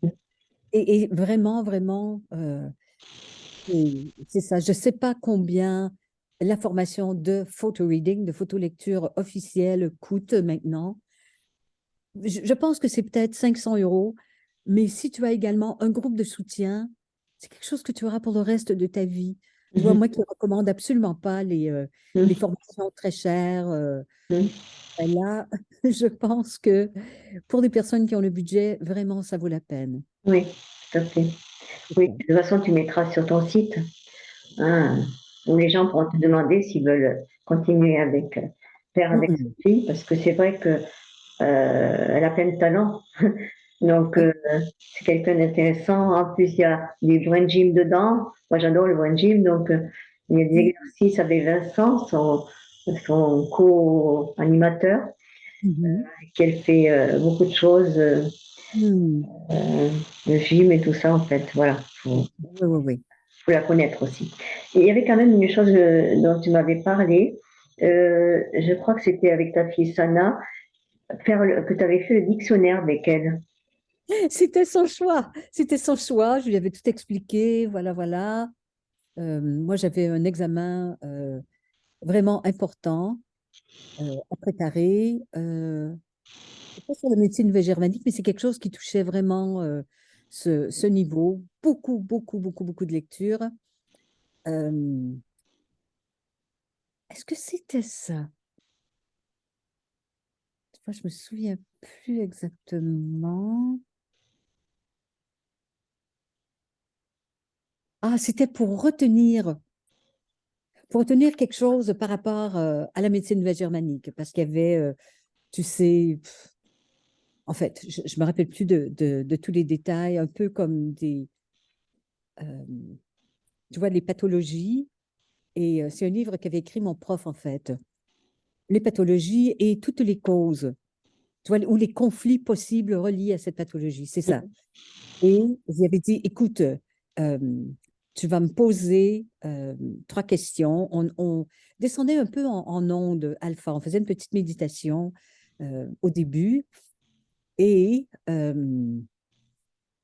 [SPEAKER 2] Et vraiment, vraiment, c'est ça. Je ne sais pas combien la formation de photo reading, de photolecture officielle coûte maintenant. Je pense que c'est peut-être 500 €, mais si tu as également un groupe de soutien, c'est quelque chose que tu auras pour le reste de ta vie. Tu vois,
[SPEAKER 1] Mhm.
[SPEAKER 2] moi qui ne recommande absolument pas les
[SPEAKER 1] Mhm.
[SPEAKER 2] formations très chères,
[SPEAKER 1] Mhm.
[SPEAKER 2] ben là, je pense que pour des personnes qui ont le budget, vraiment, ça vaut la peine.
[SPEAKER 1] Oui, tout à fait.
[SPEAKER 2] C'est
[SPEAKER 1] Oui,
[SPEAKER 2] ça.
[SPEAKER 1] de toute façon, tu mettras sur ton site, hein, où les gens pourront te demander s'ils veulent continuer avec, faire avec
[SPEAKER 2] Mhm.
[SPEAKER 1] Sophie, parce que c'est vrai que elle a plein de talent. Donc,
[SPEAKER 2] Oui.
[SPEAKER 1] c'est quelqu'un d'intéressant. En plus, il y a du brain gym dedans. Moi, j'adore le brain gym. Donc, il y a des
[SPEAKER 2] Oui.
[SPEAKER 1] exercices avec Vincent, son co-animateur,
[SPEAKER 2] Mhm.
[SPEAKER 1] qu'elle fait beaucoup de choses,
[SPEAKER 2] Mhm.
[SPEAKER 1] le gym et tout ça, en fait. Voilà.
[SPEAKER 2] Oui, oui, oui.
[SPEAKER 1] faut la connaître aussi. Et il y avait quand même une chose dont tu m'avais parlé, je crois que c'était avec ta fille Sana, que tu avais fait le dictionnaire avec elle.
[SPEAKER 2] C'était son choix. C'était son choix. Je lui avais tout expliqué. Voilà, voilà. Moi, j'avais un examen vraiment important à préparer. Pas sur la médecine nouvelle germanique, mais c'est quelque chose qui touchait vraiment ce niveau. Beaucoup, beaucoup, beaucoup, beaucoup de lectures. Euh, Est-ce que c'était ça? Moi, je me souviens plus exactement. Ah, c'était pour retenir quelque chose par rapport à la médecine nouvelle germanique, parce qu'il y avait, tu sais, en fait, je ne me rappelle plus de tous les détails, un peu comme euh, tu vois, les pathologies. Et c'est un livre qu'avait écrit mon prof, en fait. Les pathologies et toutes les causes, tu vois, ou les conflits possibles reliés à cette pathologie, c'est ça. Et j'y avais dit, écoute, tu vas me poser trois questions. On descendait un peu en onde alpha. On faisait une petite méditation au début et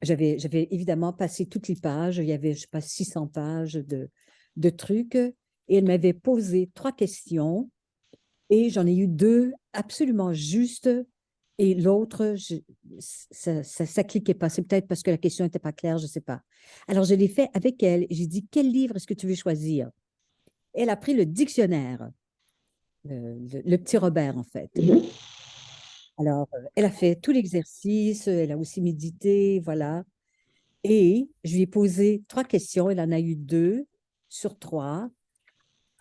[SPEAKER 2] j'avais évidemment passé toutes les pages. Il y avait, je sais pas, 600 pages de trucs. Et elle m'avait posé trois questions et j'en ai eu deux absolument justes et l'autre, ça cliquait pas. C'est peut-être parce que la question n'était pas claire, je ne sais pas. Alors, je l'ai fait avec elle. J'ai dit, quel livre est-ce que tu veux choisir? Elle a pris le dictionnaire, le petit Robert, en fait.
[SPEAKER 1] Mhm.
[SPEAKER 2] Alors, elle a fait tout l'exercice, elle a aussi médité, voilà. Et je lui ai posé trois questions. Elle en a eu deux sur trois.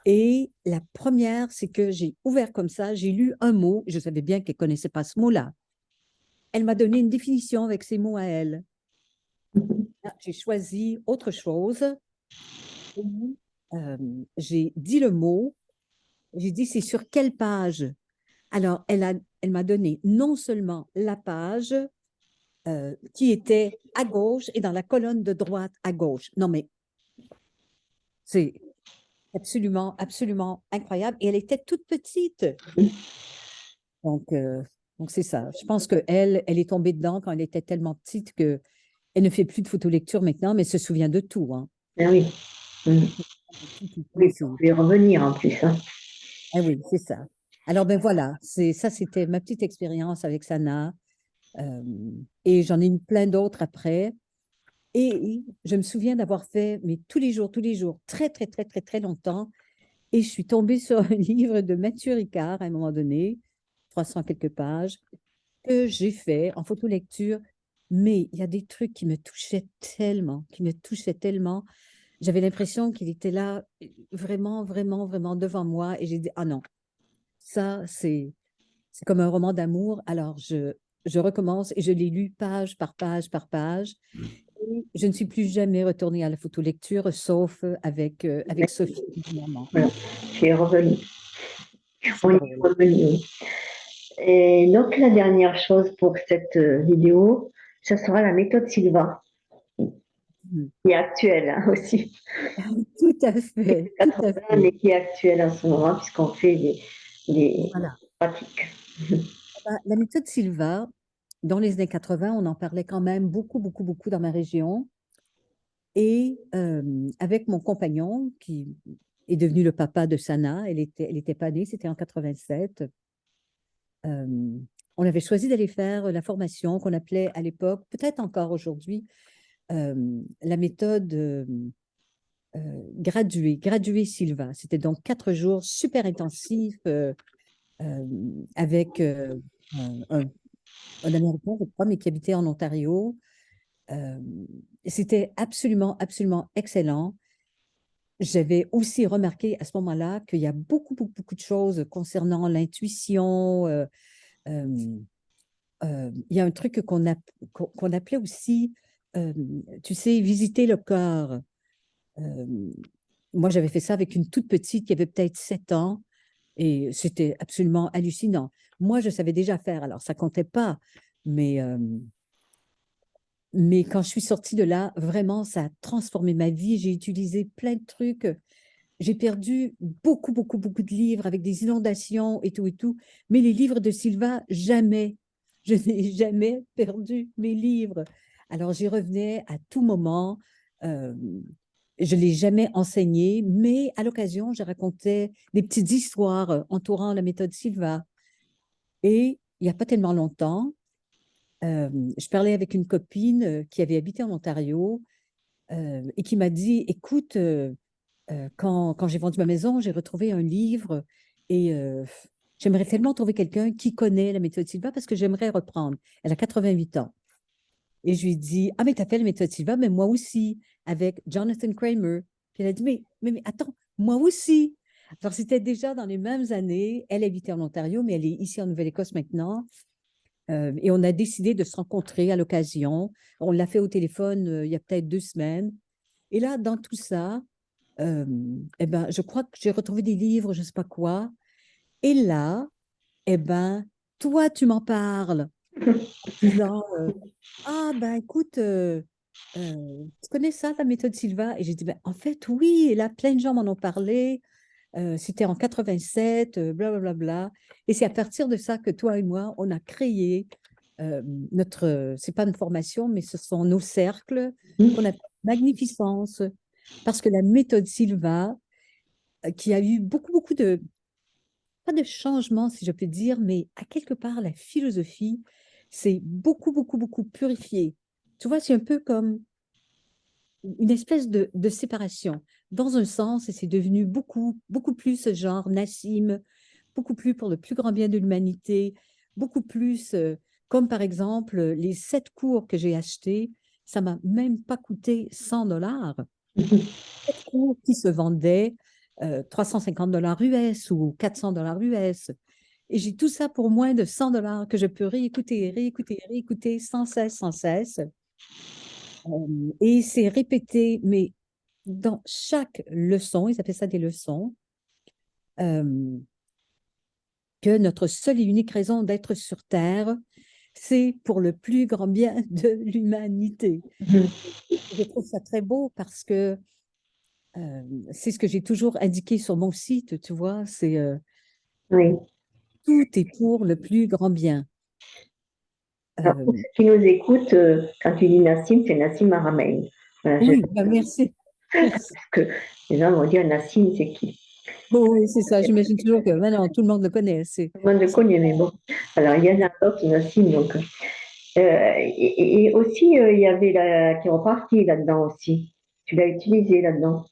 [SPEAKER 2] Et la première, c'est que j'ai ouvert comme ça, j'ai lu un mot. Je savais bien qu'elle ne connaissait pas ce mot-là. Elle m'a donné une définition avec ces mots à elle. J'ai choisi autre chose. Et, j'ai dit le mot. J'ai dit, c'est sur quelle page? Alors, elle m'a donné non seulement la page qui était à gauche et dans la colonne de droite à gauche. Non, mais c'est absolument, absolument incroyable. Et elle était toute petite. Donc, euh, donc c'est ça. Je pense qu'elle, elle est tombée dedans quand elle était tellement petite que elle ne fait plus de photolecture maintenant, mais elle se souvient de tout, hein.
[SPEAKER 1] Ah oui. Mhm.
[SPEAKER 2] Tout, tout, tout,
[SPEAKER 1] Oui, on peut y revenir en plus, hein.
[SPEAKER 2] Ah oui, c'est ça. Alors, ben voilà, ça, c'était ma petite expérience avec Sana. euh, et j'en ai eu plein d'autres après. Et je me souviens d'avoir fait, mais tous les jours, très, très, très, très, très longtemps. Et je suis tombée sur un livre de Mathieu Ricard à un moment donné, 300 quelques pages, que j'ai fait en photolecture. Mais il y a des trucs qui me touchaient tellement, qui me touchaient tellement. J'avais l'impression qu'il était là, vraiment, vraiment, vraiment devant moi. Et j'ai dit, ah non, ça, c'est comme un roman d'amour. Alors, je recommence et je l'ai lu page par page par page. Et je ne suis plus jamais retournée à la photolecture, sauf avec Sophie, évidemment.
[SPEAKER 1] Voilà, j'y revenu.
[SPEAKER 2] C'est
[SPEAKER 1] On y est
[SPEAKER 2] drôle.
[SPEAKER 1] revenu. Oui. Et donc, la dernière chose pour cette vidéo, ça sera la méthode Silva,
[SPEAKER 2] Mhm.
[SPEAKER 1] qui est actuelle, hein, aussi.
[SPEAKER 2] Tout à fait, tout à
[SPEAKER 1] 80,
[SPEAKER 2] fait.
[SPEAKER 1] mais qui est actuelle en ce moment, puisqu'on fait des
[SPEAKER 2] Voilà.
[SPEAKER 1] pratiques.
[SPEAKER 2] La méthode Silva, dans les années 80, on en parlait quand même beaucoup, beaucoup, beaucoup dans ma région. Et avec mon compagnon, qui est devenu le papa de Sana, elle était pas née, c'était en 87. euh, on avait choisi d'aller faire la formation qu'on appelait à l'époque, peut-être encore aujourd'hui, la méthode graduée Silva. C'était donc 4 jours super intensifs euh, avec un, un Américain, je crois, mais qui habitait en Ontario. Euh, C'était absolument, absolument excellent. J'avais aussi remarqué à ce moment-là qu'il y a beaucoup, beaucoup, beaucoup de choses concernant l'intuition. Euh, il y a un truc qu'on appelait aussi, euh, tu sais, visiter le corps. Euh, Moi, j'avais fait ça avec une toute petite qui avait peut-être 7 ans et c'était absolument hallucinant. Moi, je savais déjà faire, alors ça comptait pas, mais Mais quand je suis sortie de là, vraiment, ça a transformé ma vie. J'ai utilisé plein de trucs. J'ai perdu beaucoup, beaucoup, beaucoup de livres avec des inondations et tout et tout. Mais les livres de Silva, jamais. Je n'ai jamais perdu mes livres. Alors, j'y revenais à tout moment. Euh, je ne l'ai jamais enseigné, mais à l'occasion, je racontais des petites histoires entourant la méthode Silva. Et il n'y a pas tellement longtemps, euh, je parlais avec une copine qui avait habité en Ontario et qui m'a dit, écoute, quand j'ai vendu ma maison, j'ai retrouvé un livre et j'aimerais tellement trouver quelqu'un qui connaît la méthode Silva parce que j'aimerais reprendre. Elle a 88 ans. Et je lui ai dit, ah, mais tu as fait la méthode Silva, mais moi aussi, avec Jonathan Kramer. Puis elle a dit, mais attends, moi aussi. Alors, c'était déjà dans les mêmes années. Elle habitait en Ontario, mais elle est ici en Nouvelle-Écosse maintenant. Et on a décidé de se rencontrer à l'occasion. On l'a fait au téléphone il y a peut-être 2 semaines. Et là, dans tout ça, euh, eh ben, je crois que j'ai retrouvé des livres, je ne sais pas quoi. Et là, eh ben, toi, tu m'en parles, en disant, ah, ben écoute, tu connais ça, la méthode Silva? Et j'ai dit, ben, en fait, oui, et là, plein de gens m'en ont parlé. C'était en 87, blablabla. Bla. Et c'est à partir de ça que toi et moi, on a créé notre, c'est pas une formation, mais ce sont nos cercles qu'on appelle Magnificence. Parce que la méthode Silva, qui a eu beaucoup, beaucoup de, pas de changements, si je peux dire, mais à quelque part, la philosophie, c'est beaucoup, beaucoup, beaucoup purifié. Tu vois, c'est un peu comme une espèce de séparation. Dans un sens, et c'est devenu beaucoup, beaucoup plus ce genre Nassim, beaucoup plus pour le plus grand bien de l'humanité, beaucoup plus comme par exemple les 7 cours que j'ai achetés, ça m'a même pas coûté 100 $. 7 cours qui se vendaient 350 $ US ou 400 $ US. Et j'ai tout ça pour moins de 100 $ que je peux réécouter, réécouter, réécouter sans cesse, sans cesse. Et c'est répété, mais dans chaque leçon, ils appellent ça des leçons, euh, que notre seule et unique raison d'être sur Terre, c'est pour le plus grand bien de l'humanité. Je trouve ça très beau parce que c'est ce que j'ai toujours indiqué sur mon site, tu vois, c'est
[SPEAKER 1] Oui.
[SPEAKER 2] tout est pour le plus grand bien.
[SPEAKER 1] Alors, pour
[SPEAKER 2] Euh,
[SPEAKER 1] ceux qui nous écoutent, quand tu dis Nassim, c'est Nassim Haramein. Voilà,
[SPEAKER 2] oui, ben merci. Merci.
[SPEAKER 1] parce que les gens vont dire Nassim, c'est qui?
[SPEAKER 2] Oh, oui, c'est ça, j'imagine toujours que maintenant tout le monde le connaît.
[SPEAKER 1] Tout le monde le connaît, mais bon. Alors, il y en a d'autres, Nassim, donc. Et aussi, il y avait la chiropratie là-dedans aussi. Tu l'as utilisé là-dedans.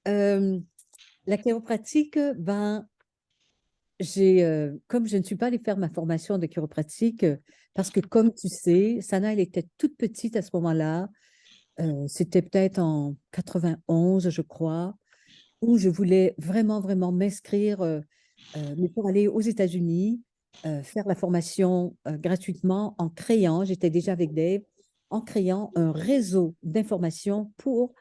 [SPEAKER 2] Euh, la chiropratique, ben, comme je ne suis pas allée faire ma formation de chiropratique, parce que comme tu sais, Sana, elle était toute petite à ce moment-là. C'était peut-être en 91, je crois, où je voulais vraiment, vraiment m'inscrire, mais pour aller aux États-Unis, faire la formation gratuitement en créant, j'étais déjà avec Dave, en créant un réseau d'information pour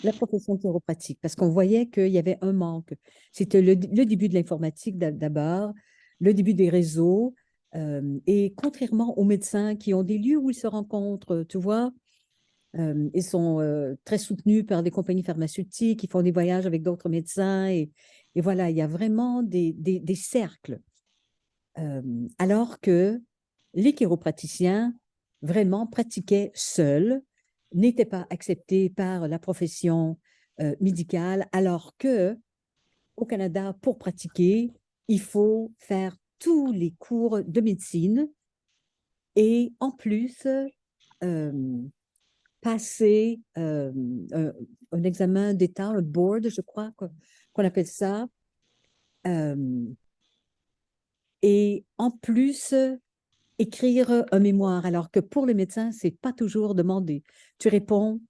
[SPEAKER 2] la profession chiropratique, parce qu'on voyait qu'il y avait un manque. C'était le début de l'informatique d'abord, le début des réseaux, et contrairement aux médecins qui ont des lieux où ils se rencontrent, tu vois, ils sont très soutenus par des compagnies pharmaceutiques, ils font des voyages avec d'autres médecins, et voilà, il y a vraiment des cercles. Euh, alors que les chiropraticiens vraiment pratiquaient seuls, n'étaient pas acceptés par la profession médicale, alors que au Canada, pour pratiquer, il faut faire tous les cours de médecine et en plus euh, passer un examen d'État, un board, je crois qu'on appelle ça, euh, et en plus écrire un mémoire, alors que pour les médecins, c'est pas toujours demandé. Tu réponds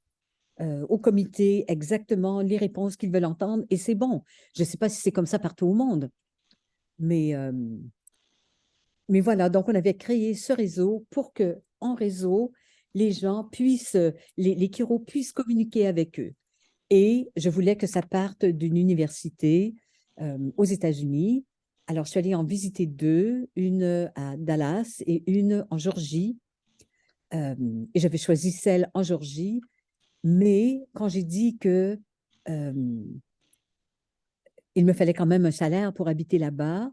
[SPEAKER 2] au comité exactement les réponses qu'ils veulent entendre et c'est bon. Je ne sais pas si c'est comme ça partout au monde, mais, euh, mais voilà, donc on avait créé ce réseau pour que en réseau, les gens puissent, les chiro puissent communiquer avec eux. Et je voulais que ça parte d'une université aux États-Unis. Alors, je suis allée en visiter deux, une à Dallas et une en Géorgie. et j'avais choisi celle en Géorgie. Mais quand j'ai dit que il me fallait quand même un salaire pour habiter là-bas,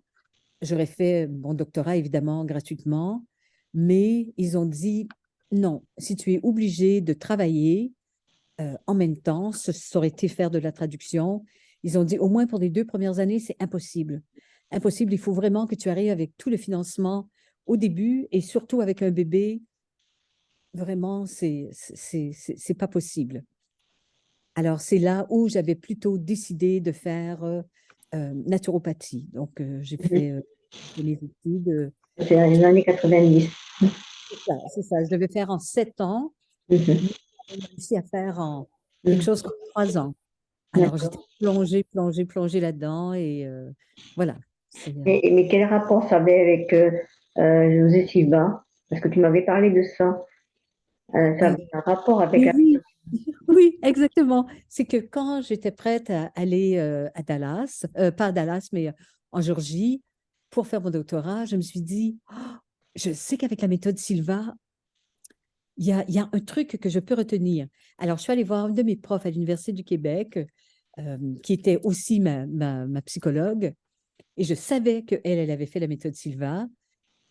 [SPEAKER 2] j'aurais fait mon doctorat évidemment gratuitement, mais ils ont dit non, si tu es obligé de travailler en même temps, ça aurait été faire de la traduction. Ils ont dit au moins pour les 2 premières années, c'est impossible. Impossible, il faut vraiment que tu arrives avec tout le financement au début et surtout avec un bébé. Vraiment, c'est pas possible. Alors, c'est là où j'avais plutôt décidé de faire naturopathie. Donc, j'ai fait mes études.
[SPEAKER 1] C'est dans les années 90.
[SPEAKER 2] C'est ça. Je devais faire en 7 ans,
[SPEAKER 1] Mhm.
[SPEAKER 2] mais j'ai réussi à faire en quelque
[SPEAKER 1] Mhm.
[SPEAKER 2] chose comme 3 ans. Alors, j'étais
[SPEAKER 1] D'accord.
[SPEAKER 2] plongée là-dedans et voilà.
[SPEAKER 1] Mais quel rapport ça avait avec José Silva? Parce que tu m'avais parlé de ça. Ça
[SPEAKER 2] Euh,
[SPEAKER 1] avait un rapport avec
[SPEAKER 2] mais
[SPEAKER 1] la...
[SPEAKER 2] oui, oui, exactement. C'est que quand j'étais prête à aller à Dallas, pas à Dallas, mais en Géorgie, pour faire mon doctorat, je me suis dit, oh, je sais qu'avec la méthode Silva, il y a un truc que je peux retenir. Alors, je suis allée voir une de mes profs à l'Université du Québec, qui était aussi ma psychologue, et je savais qu'elle, elle avait fait la méthode Silva.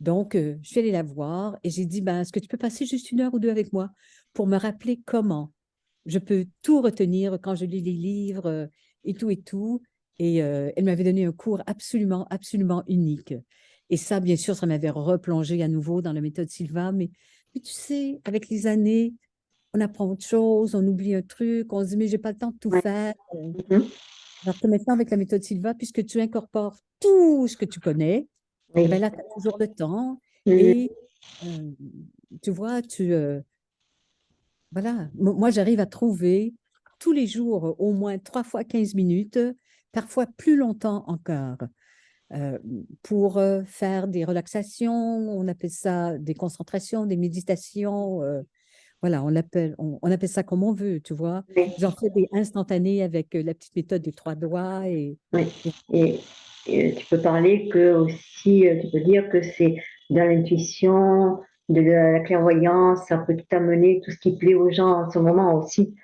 [SPEAKER 2] Donc, je suis allée la voir et j'ai dit, ben, est-ce que tu peux passer juste 1 heure ou 2 avec moi pour me rappeler comment je peux tout retenir quand je lis les livres et tout et tout. Et elle m'avait donné un cours absolument, absolument unique. Et ça, bien sûr, ça m'avait replongé à nouveau dans la méthode Silva. Mais tu sais, avec les années, on apprend autre chose, on oublie un truc, on se dit, mais j'ai pas le temps de tout
[SPEAKER 1] Ouais.
[SPEAKER 2] faire.
[SPEAKER 1] Mhm.
[SPEAKER 2] Alors que maintenant, avec la méthode Silva, puisque tu incorpores tout ce que tu connais, eh ben
[SPEAKER 1] Oui.
[SPEAKER 2] là, tu as toujours le temps.
[SPEAKER 1] Mhm.
[SPEAKER 2] Et tu vois, voilà, moi, j'arrive à trouver tous les jours au moins 3 fois 15 minutes, parfois plus longtemps encore, euh, pour faire des relaxations, on appelle ça des concentrations, des méditations. Voilà, on appelle ça comme on veut, tu vois.
[SPEAKER 1] Oui.
[SPEAKER 2] J'en fais des instantanés avec la petite méthode des 3 doigts.
[SPEAKER 1] Oui.
[SPEAKER 2] Et
[SPEAKER 1] Et, et tu peux parler que aussi, tu peux dire que c'est dans l'intuition, de la clairvoyance, ça peut tout amener, tout ce qui plaît aux gens en ce moment aussi.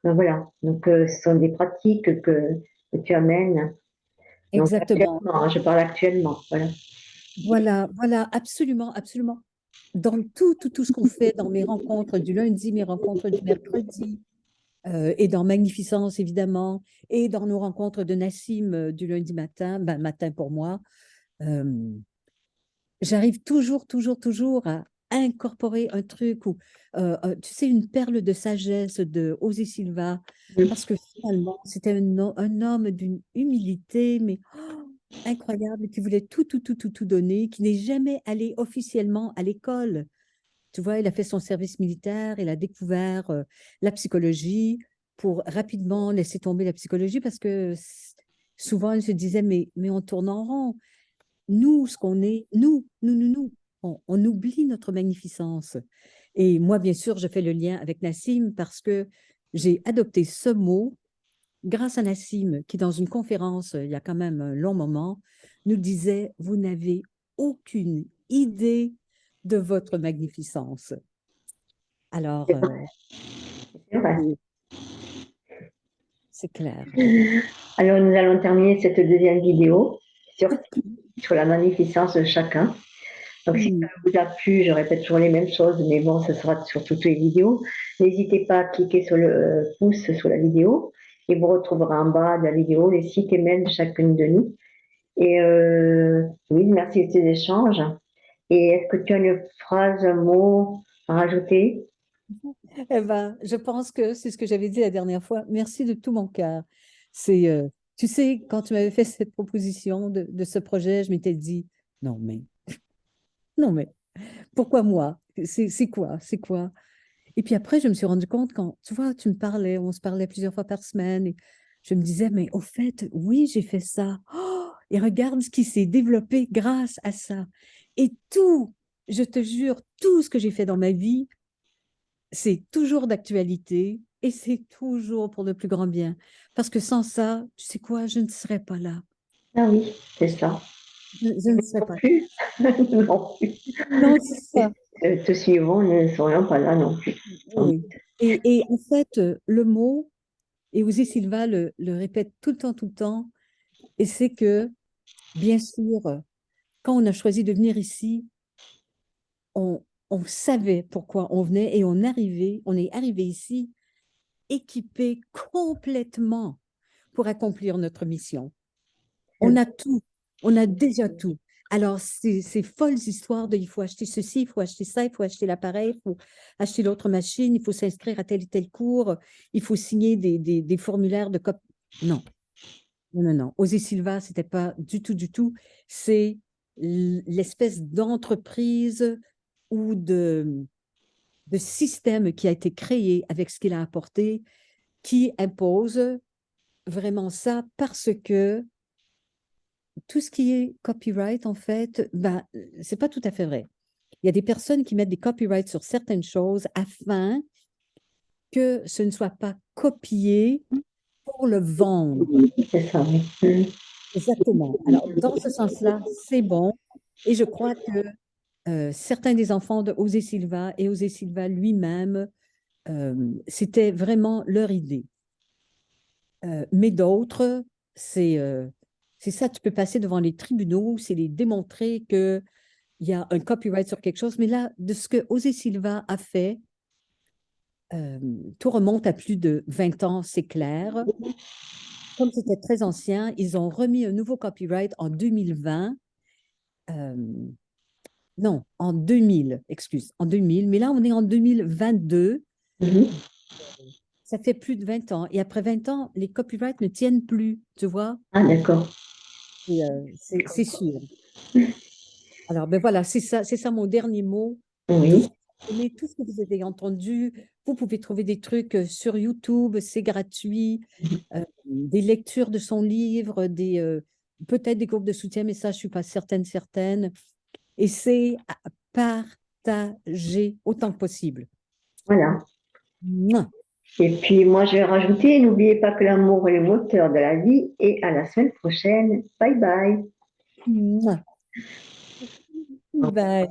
[SPEAKER 1] Ben voilà. Donc, ce sont des pratiques que tu amènes. Donc,
[SPEAKER 2] exactement.
[SPEAKER 1] actuellement, hein, je parle actuellement. Voilà.
[SPEAKER 2] Voilà, voilà, absolument, absolument. Dans tout ce qu'on fait, dans mes rencontres du lundi, mes rencontres du mercredi, et dans Magnificence, évidemment, et dans nos rencontres de Nassim du lundi matin, ben, matin pour moi, euh, j'arrive toujours à incorporer un truc ou, tu sais, une perle de sagesse de José Silva, parce que finalement, c'était un homme d'une humilité, mais incroyable, qui voulait tout donner, qui n'est jamais allé officiellement à l'école. Tu vois, il a fait son service militaire, il a découvert la psychologie pour rapidement laisser tomber la psychologie parce que souvent, il se disait, mais on tourne en rond. Nous, ce qu'on est, nous, on oublie notre magnificence. Et moi, bien sûr, je fais le lien avec Nassim parce que j'ai adopté ce mot grâce à Nassim, qui, dans une conférence, il y a quand même un long moment, nous disait, vous n'avez aucune idée de votre magnificence. Alors,
[SPEAKER 1] C'est vrai.
[SPEAKER 2] c'est clair.
[SPEAKER 1] Alors, nous allons terminer cette deuxième vidéo sur la magnificence de chacun. Donc, si ça
[SPEAKER 2] Oui,
[SPEAKER 1] vous a plu, je répète toujours les mêmes choses, mais bon, ce sera sur toutes les vidéos. N'hésitez pas à cliquer sur le pouce sur la vidéo et vous retrouverez en bas de la vidéo les sites et mails de chacune de nous. Et oui, merci de ces échanges. Et est-ce que tu as une phrase, un mot à rajouter?
[SPEAKER 2] eh ben, je pense que c'est ce que j'avais dit la dernière fois. Merci de tout mon cœur. C'est, tu sais, quand tu m'avais fait cette proposition de ce projet, je m'étais dit, non, mais, non, mais, pourquoi moi? C'est quoi? C'est quoi? Et puis après, je me suis rendu compte quand, tu vois, tu me parlais, on se parlait plusieurs fois par semaine, et je me disais, mais au fait, oui, j'ai fait ça. Oh, et regarde ce qui s'est développé grâce à ça. Et tout, je te jure, tout ce que j'ai fait dans ma vie, c'est toujours d'actualité et c'est toujours pour le plus grand bien. Parce que sans ça, tu sais quoi, je ne serais pas là.
[SPEAKER 1] Ah oui, c'est ça.
[SPEAKER 2] Je ne serais
[SPEAKER 1] Non
[SPEAKER 2] pas là.
[SPEAKER 1] plus. Non plus.
[SPEAKER 2] Non, c'est ça.
[SPEAKER 1] te suivront ne seront pas là non plus.
[SPEAKER 2] Oui. Et en fait, le mot, et José Silva le répète tout le temps, et c'est que, bien sûr, quand on a choisi de venir ici, on, on savait pourquoi on venait et on est arrivé ici équipé complètement pour accomplir notre mission. On a tout, on a déjà tout. Alors, ces folles histoires de il faut acheter ceci, il faut acheter ça, il faut acheter l'appareil, il faut acheter l'autre machine, il faut s'inscrire à tel et tel cours, il faut signer des formulaires de cop. Non, non, non, non. Osez Silva, c'était pas du tout. C'est l'espèce d'entreprise ou de système qui a été créé avec ce qu'il a apporté, qui impose vraiment ça parce que tout ce qui est copyright, en fait, ben, c'est pas tout à fait vrai. Il y a des personnes qui mettent des copyrights sur certaines choses afin que ce ne soit pas copié pour le vendre.
[SPEAKER 1] C'est ça, oui.
[SPEAKER 2] Exactement. Alors, dans ce sens-là, c'est bon. Et je crois que certains des enfants de José Silva et José Silva lui-même, c'était vraiment leur idée. Mais d'autres, c'est ça, tu peux passer devant les tribunaux, c'est les démontrer qu'il y a un copyright sur quelque chose. Mais là, de ce que José Silva a fait, tout remonte à plus de 20 ans, c'est clair. Comme c'était très ancien, ils ont remis un nouveau copyright en 2020. Euh, non, en 2000, excuse, en 2000. Mais là, on est en 2022.
[SPEAKER 1] Mhm.
[SPEAKER 2] Ça fait plus de 20 ans. Et après 20 ans, les copyrights ne tiennent plus, tu vois?
[SPEAKER 1] Ah, d'accord.
[SPEAKER 2] Et, c'est sûr. Alors, ben voilà, c'est ça mon dernier mot. Tout ce
[SPEAKER 1] Oui.
[SPEAKER 2] que vous aimez, tout ce que vous avez entendu, vous pouvez trouver des trucs sur YouTube, c'est gratuit, des lectures de son livre, peut-être des groupes de soutien, mais ça, je ne suis pas certaine. Et c'est à partager autant que possible.
[SPEAKER 1] Voilà.
[SPEAKER 2] Mouah.
[SPEAKER 1] Et puis moi, je vais rajouter, n'oubliez pas que l'amour est le moteur de la vie et à la semaine prochaine. Bye bye.
[SPEAKER 2] Mouah. Bye.